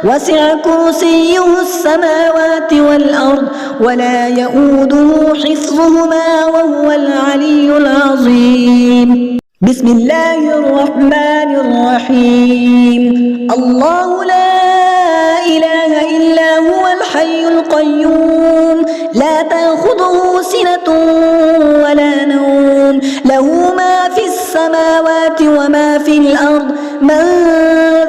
وسع كرسيه السماوات والأرض ولا يؤوده حفظهما وهو العلي العظيم. بسم الله الرحمن الرحيم. الله لا إله إلا هو الحي القيوم لا تأخذه سنة ولا نوم له ما في السماوات وما في الأرض من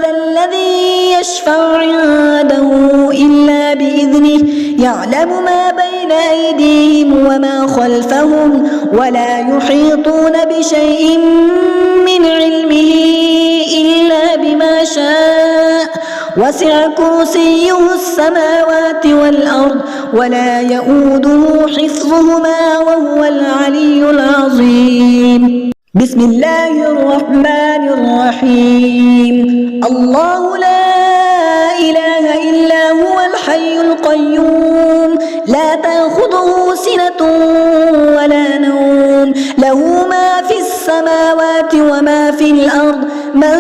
ذا الذي يشفع عنده إلا بإذنه يعلم ما بين أيديهم وما خلفهم ولا يحيطون بشيء من علمه إلا بما شاء وسع كرسيه السماوات والأرض ولا يؤوده حفظهما وهو العلي العظيم. بسم الله الرحمن الرحيم. الله لا إله إلا هو الحي القيوم لا تأخذه سنة ولا نوم له ما في السماوات وما في الأرض من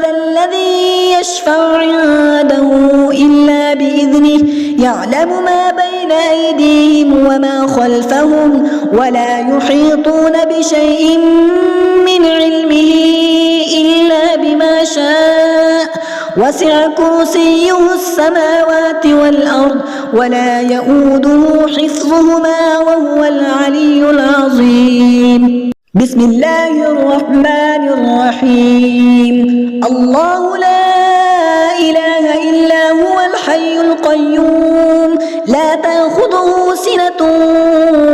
ذا الذي يشفع عنده إلا بإذنه يعلم ما بين أيديهم وما خلفهم ولا يحيطون بشيء من علمه إلا بما شاء وسع كرسيه السماوات والأرض ولا يؤوده حفظهما وهو العلي العظيم. بسم الله الرحمن الرحيم. الله لا إله إلا هو الحي القيوم لا تأخذه سنة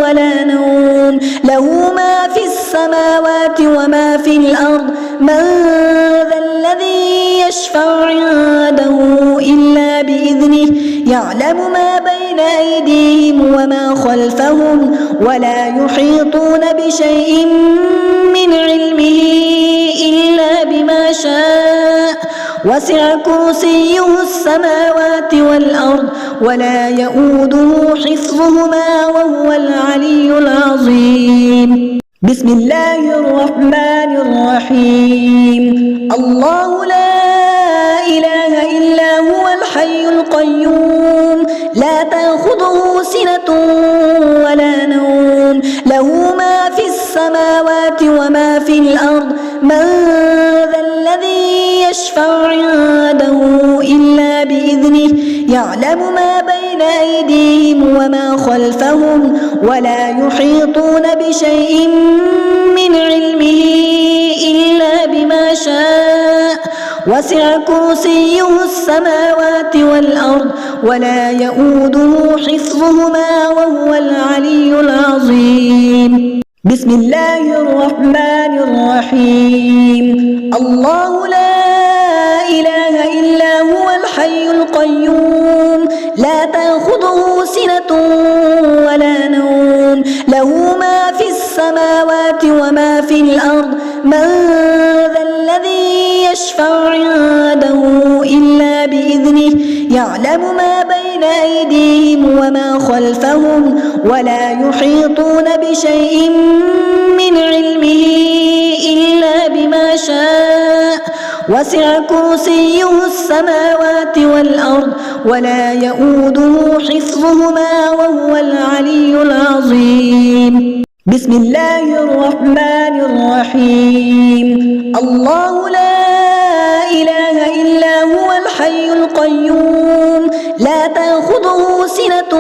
ولا نوم له ما في السماوات وما في الأرض من ذا الذي يشفع عنده إلا بإذنه يعلم ما بين أيديهم وما خلفهم ولا يحيطون بشيء من علمه إلا بما شاء وسع كرسيه السماوات والأرض ولا يؤوده حفظهما وهو العلي العظيم. بسم الله الرحمن الرحيم. الله لا إله إلا هو الحي القيوم لا تأخذه سنة ولا نوم له ما في السماوات وما في الأرض من ذا الذي يشفع عنده إلا بإذنه يعلم ما بين أيديهم وما خلفهم ولا يحيطون بشيء من علمه إلا بما شاء وسع كرسيه السماوات والأرض ولا يؤوده حفظهما وهو العلي العظيم. بسم الله الرحمن الرحيم. الله لا إله إلا هو الحي القيوم لا تأخذه سنة له ما في السماوات وما في الأرض من ذا الذي يشفع عنده إلا بإذنه يعلم ما بين أيديهم وما خلفهم ولا يحيطون بشيء من علمه إلا بما شاء وسع كرسيه السماوات والأرض ولا يؤوده حفظهما وهو العلي العظيم. بسم الله الرحمن الرحيم. الله لا إله إلا هو الحي القيوم لا تأخذه سنة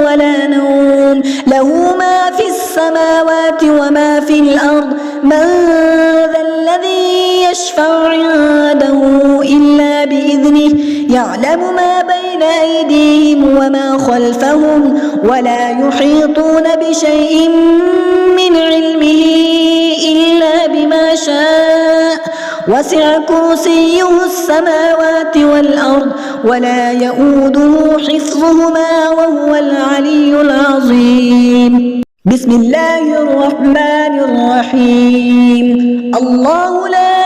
ولا نوم له ما في السماوات وما في الأرض من ذا الذي يشفع عنده إلا بإذنه يعلم ما بين أيديهم وما خلفهم ولا يحيطون بشيء من علمه إلا بما شاء وسع كرسيه السماوات والأرض ولا يؤوده حفظهما وهو العلي العظيم. بسم الله الرحمن الرحيم. الله لا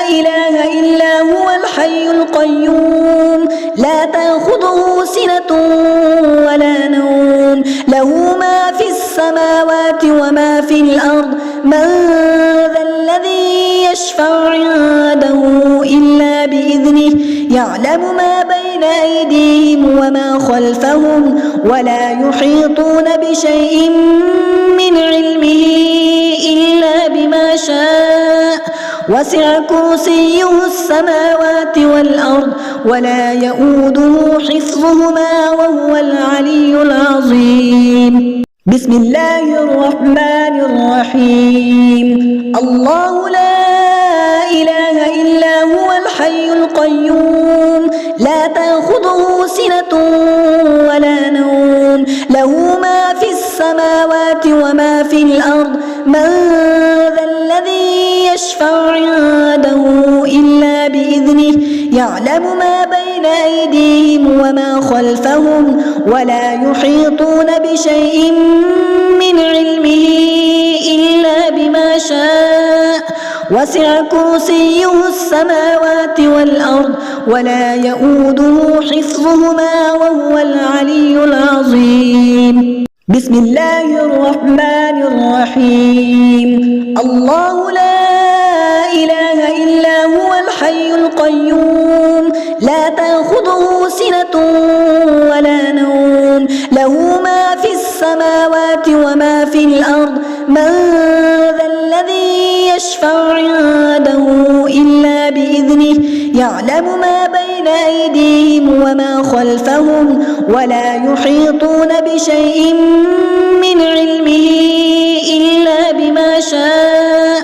إله إلا هو الحي القيوم لا تأخذه سنة ولا نوم له ما في السماوات وما في الأرض من ذا الذي يشفع عنده إلا بإذنه يعلم ما بين أيديهم وما خلفهم ولا يحيطون بشيء من علمه إلا بما شاء وسع كرسيه السماوات والأرض ولا يؤوده حفظهما وهو العلي العظيم. بسم الله الرحمن الرحيم. الله لا إله إلا هو الحي القيوم لا تأخذه سنة ولا نوم له ما في السماوات وما في الأرض من ذا الذي يشفع عنده إلا بإذنه يعلم ما بين أيديهم وما خلفهم ولا يحيطون بشيء من علمه إلا بما شاء وسع كرسيه السماوات والأرض ولا يؤوده حفظهما وهو العلي العظيم. بسم الله الرحمن الرحيم. الله لا إله إلا هو الحي القيوم لا تأخذه سنة ولا نوم له ما في السماوات وما في الأرض من ذا الذي يشفع عنده إلا بإذنه يعلم ما بين أيديهم وما خلفهم ولا يحيطون بشيء من علمه إلا بما شاء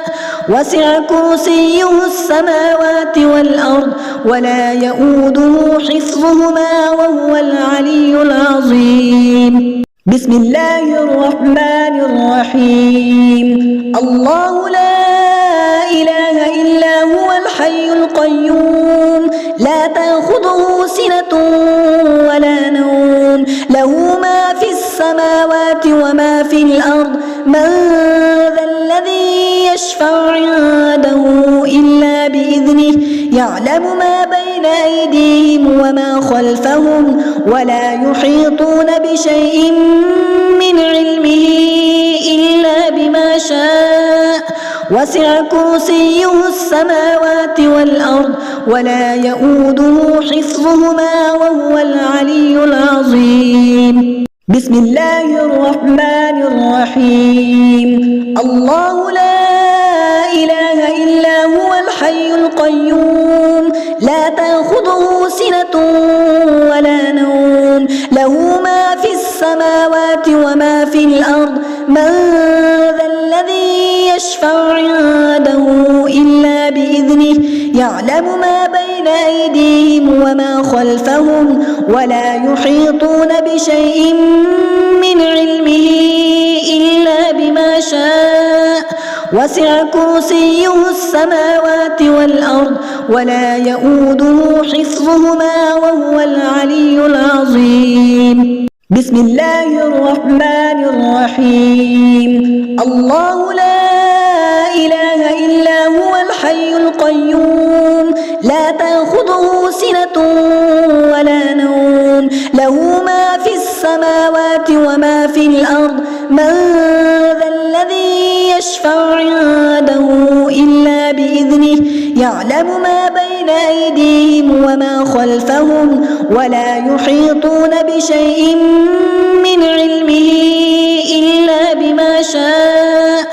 وسع كرسيه السماوات والأرض ولا يؤوده حفظهما وهو العلي العظيم. بسم الله الرحمن الرحيم. الله لا إله إلا هو الحي القيوم لا تأخذه سنة ولا نوم له ما في السماوات وما في الأرض من ذا الذي يشفع عنده إلا بإذنه يعلم ما بين أيديهم وما خلفهم ولا يحيطون بشيء من علمه إلا بما شاء وسع كرسيه السماوات والأرض ولا يؤوده حفظهما وهو العلي العظيم. بسم الله الرحمن الرحيم. الله لا إله إلا هو الحي القيوم لا تأخذه سنة ولا نوم له ما في السماوات وما في الأرض من ذا الذي يشفع عنده إلا بإذنه يعلم ما بين أيديهم وما خلفهم ولا يحيطون بشيء من علمه إلا بما شاء وسع كرسيه السماوات والأرض ولا يؤوده حفظهما وهو العلي العظيم. بسم الله الرحمن الرحيم. الرحيم الله لا إله إلا هو الحي القيوم لا تأخذه سنة ولا نوم له ما في السماوات وما في الأرض من ذا الذي يشفع عنده إلا بإذنه يعلم ما بين أيديهم وما خلفهم ولا يحيطون بشيء من علمه إلا بما شاء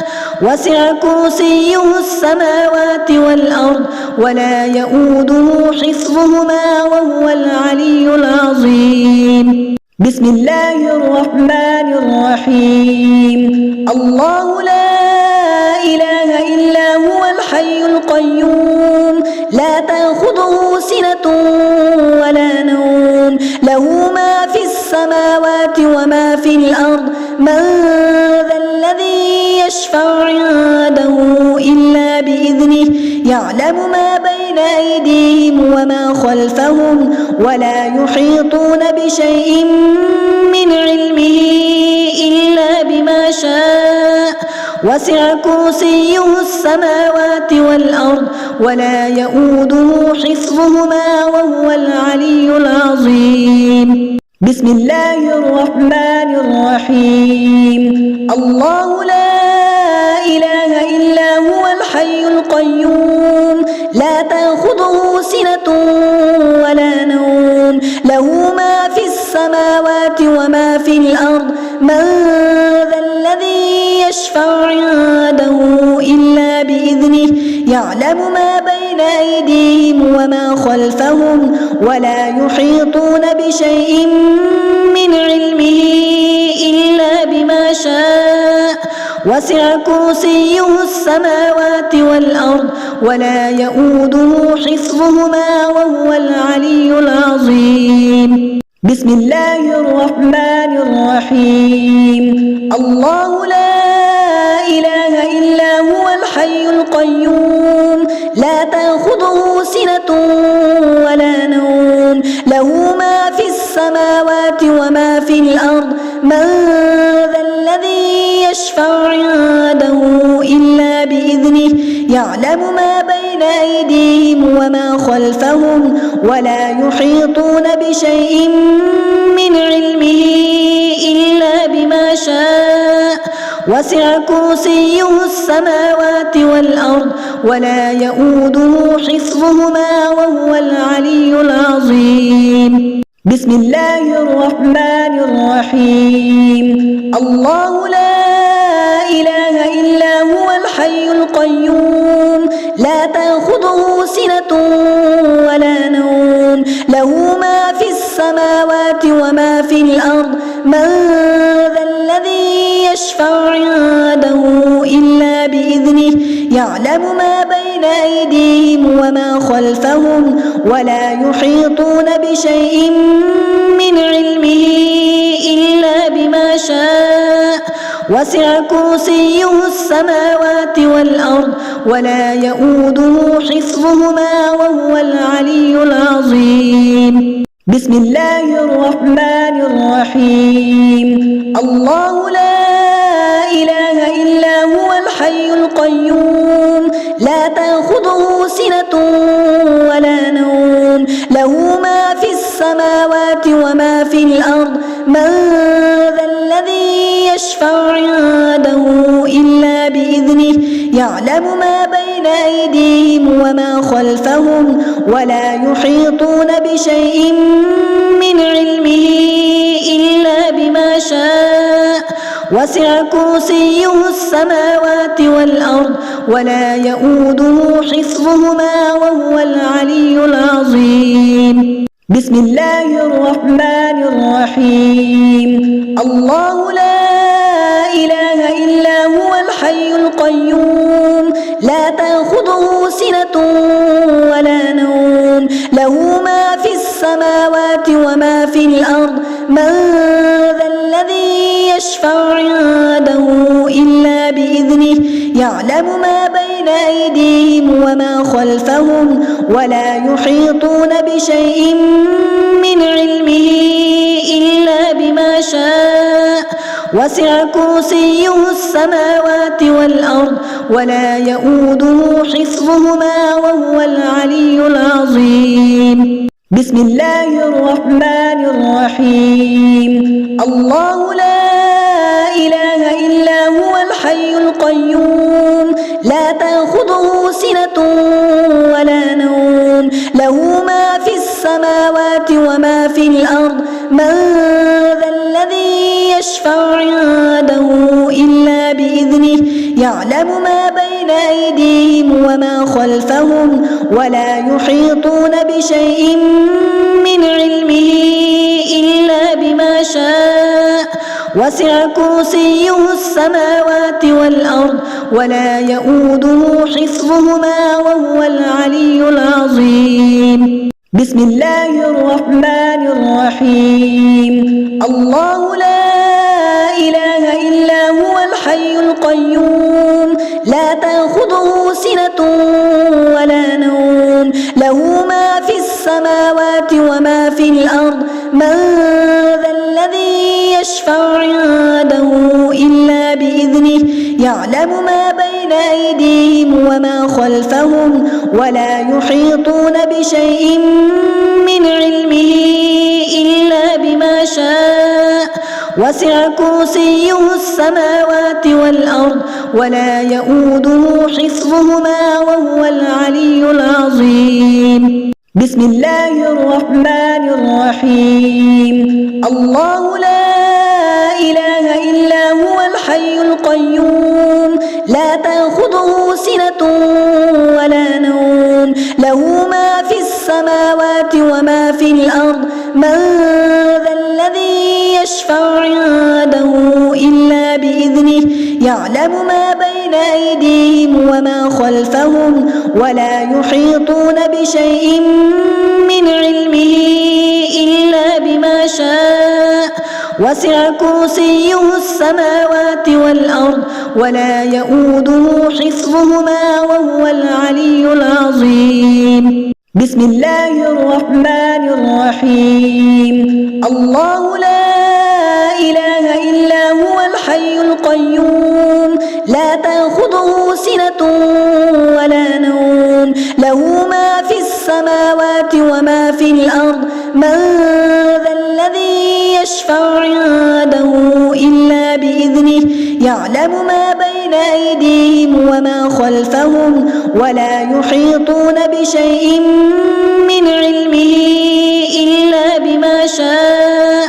وسع كرسيه السماوات والأرض ولا يؤوده حفظهما وهو العلي العظيم بسم الله الرحمن الرحيم الله لا إله إلا هو الحي القيوم لا تأخذه سنة ولا نوم له ما في السماوات وما في الأرض من ذا الذي يشفع عنده إلا بإذنه يعلم ما بين أيديهم وما خلفهم ولا يحيطون بشيء من علمه إلا بما شاء وسع كرسيه السماوات والأرض ولا يؤوده حفظهما وهو العلي العظيم بسم الله الرحمن الرحيم الله لا إله إلا هو الحي القيوم لا تأخذه سنة ولا نوم له ما في السماوات وما في الأرض من ذا الذي يشفع عنده إلا بإذنه يعلم ما بين أيديهم وما خلفهم ولا يحيطون بشيء من علمه إلا بما شاء وسع كرسيه السماوات والأرض ولا يؤوده حفظهما وهو العلي العظيم بسم الله الرحمن الرحيم الله لا إله إلا هو الحي القيوم لا تأخذه سنة ولا نوم له ما في السماوات وما في الأرض من ذا الذي يشفع عنده إلا بإذنه يعلم ما بين أيديهم وما خلفهم ولا يحيطون بشيء من علمه إلا بما شاء وسع كرسيه السماوات والأرض ولا يؤوده حفظهما وهو العلي العظيم بسم الله الرحمن الرحيم الله لا إله إلا هو الحي القيوم لا تأخذه سنة ولا نوم له ما في السماوات وما في الأرض من ذا الذي يشفع عنده إلا بإذنه يعلم ما بين أيديهم وما خلفهم ولا يحيطون بشيء من علمه إلا بما شاء وسع كرسيه السماوات والأرض ولا يؤوده حفظهما وهو العلي العظيم بسم الله الرحمن الرحيم الله لا إله إلا هو الحي القيوم لا تأخذه سنة ولا نوم له ما في السماوات وما في الأرض من ذا الذي يشفع عنده إلا بإذنه يعلم ما بين أيديهم وما خلفهم ولا يحيطون بشيء من علمه إلا بما شاء وسع كرسيه السماوات والأرض ولا يؤوده حفظهما وهو العلي العظيم بسم الله الرحمن الرحيم الله لا إله إلا هو الحي القيوم لا تأخذه سنة ولا نوم له ما في السماوات وما في الأرض من ذا الذي يشفع عنده إلا بإذنه يعلم ما بين أيديهم وما خلفهم ولا يحيطون بشيء من علمه إلا بما شاء وسع كرسيه السماوات والأرض ولا يؤوده حفظهما وهو العلي العظيم. بسم الله الرحمن الرحيم. الله لا إله إلا هو الحي القيوم لا تأخذه سنة ولا نوم له ما في السماوات وما في الأرض من ذا الذي يشفع عنده إلا بإذنه يعلم ما بين أيديهم وما خلفهم ولا يحيطون بشيء من علمه إلا بما شاء وسع كرسيه السماوات والأرض ولا يؤوده حفظهما وهو العلي العظيم. بسم الله الرحمن الرحيم. الله لا إله إلا هو الحي القيوم لا تأخذه سنة ولا نوم له ما في السماوات وما في الأرض من ذا الذي يشفع عنده إلا بإذنه يعلم ما بين أيديهم وما خلفهم ولا يحيطون بشيء من علمه إلا بما شاء وسع كرسيه السماوات والأرض ولا يؤوده حفظهما وهو العلي العظيم. بسم الله الرحمن الرحيم. الله لا إله إلا هو الحي القيوم لا تأخذه سنة ولا نوم له ما في السماوات وما في الأرض من ذا الذي يشفع عنده إلا بإذنه يعلم ما بين أيديهم وما خلفهم ولا يحيطون بشيء من علمه إلا بما شاء وسع كرسيه السماوات والأرض ولا يؤوده حفظهما وهو العلي العظيم. بسم الله الرحمن الرحيم. الله لا إله إلا هو الحي القيوم لا تأخذه سنة ولا نوم له ما في السماوات وما في الأرض من ذا الذي يشفع عنده إلا بإذنه يعلم ما بين أيديهم وما خلفهم ولا يحيطون بشيء من علمه إلا بما شاء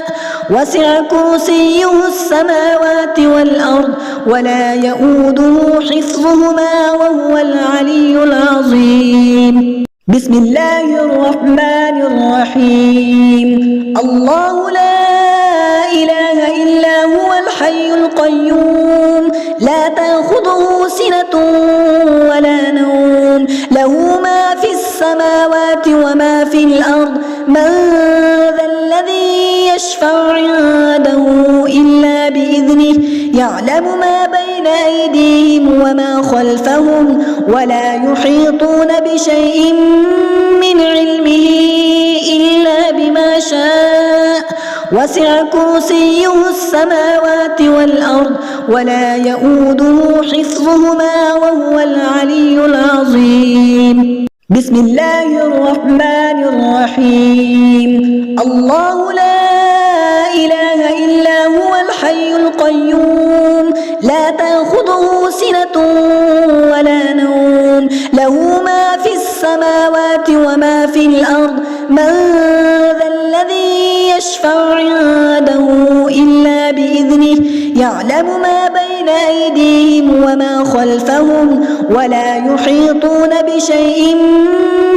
وسع كرسيه السماوات والأرض ولا يؤوده حفظهما وهو العلي العظيم. بسم الله الرحمن الرحيم. الله لا إله إلا هو الحي القيوم لا تأخذه سنة ولا نوم له ما في السماوات وما في الأرض من ذا الذي يشفع عنده إلا بإذنه يعلم ما بين أيديهم وما خلفهم ولا يحيطون بشيء من علمه إلا بما شاء وسع كرسيه السماوات والأرض ولا يؤوده حفظهما وهو العلي العظيم. بسم الله الرحمن الرحيم. الله لا إله إلا هو الحي القيوم لا تأخذه سنة ولا نوم له ما في السماوات وما في الأرض من ذا الذي يشفع عنده إلا بإذنه يعلم ما بين أيديهم وما خلفهم ولا يحيطون بشيء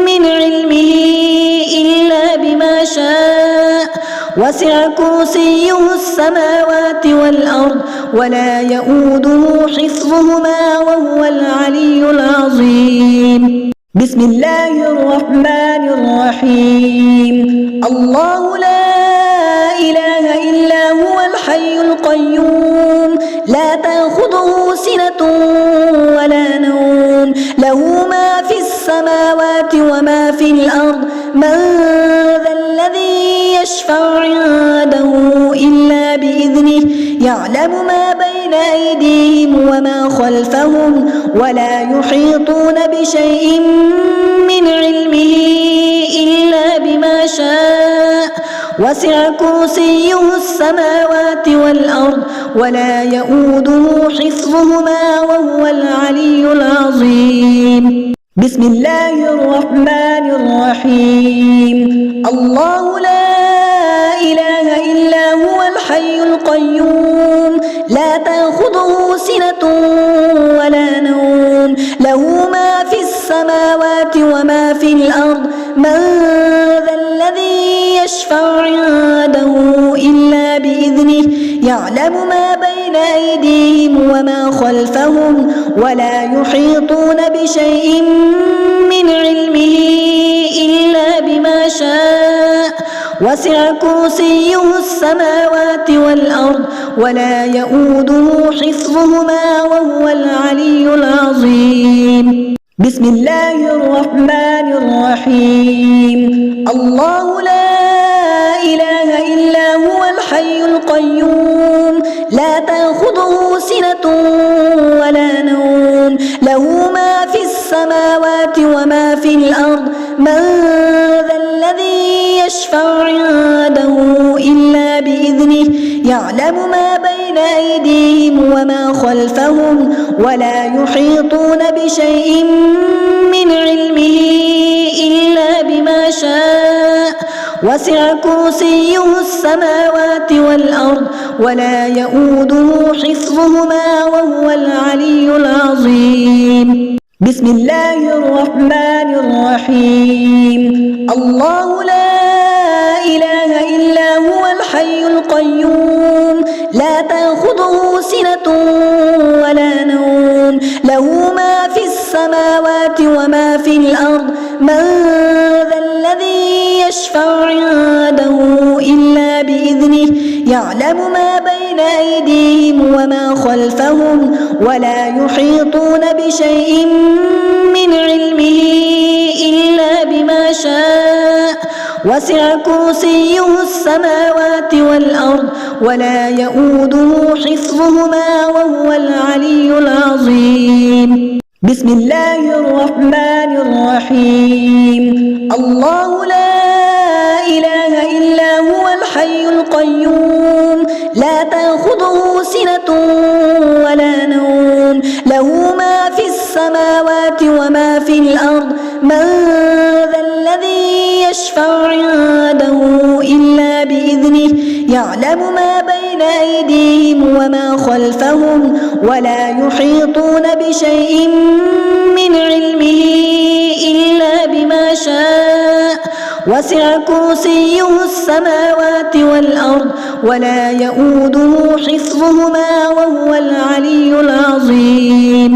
من علمه إلا بما شاء وسع كرسيه السماوات والأرض ولا يؤوده حفظهما وهو العلي العظيم. بسم الله الرحمن الرحيم. الله لا إله إلا هو الحي القيوم لا تأخذه سنة ولا نوم له ما في السماوات وما في الأرض من ذا الذي يشفع عنده إلا بإذنه يعلم ما بين أيديهم وما خلفهم ولا يحيطون بشيء من علمه إلا بما شاء وسع كرسيه السماوات والأرض ولا يؤوده حفظهما وهو العلي العظيم. بسم الله الرحمن الرحيم. الله لا إله إلا هو الحي القيوم لا تأخذه سنة ولا نوم له ما في السماوات وما في الأرض من ذا الذي يشفع عنده إلا بإذنه يعلم ما بين أيديهم وما خلفهم ولا يحيطون بشيء من علمه إلا بما شاء وسع كرسيه السماوات والأرض ولا يؤوده حفظهما وهو العلي العظيم. بسم الله الرحمن الرحيم. الله لا إله إلا هو الحي القيوم لا تأخذه سنة ولا نوم له ما في السماوات وما في الأرض من ذا الذي يشفع عنده إلا بإذنه يعلم ما بين أيديهم وما خلفهم ولا يحيطون بشيء من علمه إلا بما شاء وسع كرسيه السماوات والأرض ولا يؤوده حفظهما وهو العلي العظيم. بسم الله الرحمن الرحيم. الله لا إله إلا هو الحي القيوم لا تأخذه سنة ولا نوم له ما في السماوات وما في الأرض من ذا الذي يشفع عنده إلا بإذنه يعلم ما بين أيديهم وما خلفهم ولا يحيطون بشيء من علمه إلا بما شاء وسع كرسيه السماوات والأرض ولا يؤوده حفظهما وهو العلي العظيم. بسم الله الرحمن الرحيم. الله لا إله إلا هو الحي القيوم لا تأخذه سنة ولا نوم له ما في السماوات وما في الأرض من ذا الذي يشفع عنده إلا بإذنه يعلم ما بين أيديهم وما خلفهم ولا يحيطون بشيء من علمه إلا بما شاء وسع كرسيه السماوات والأرض ولا يؤوده حفظهما وهو العلي العظيم.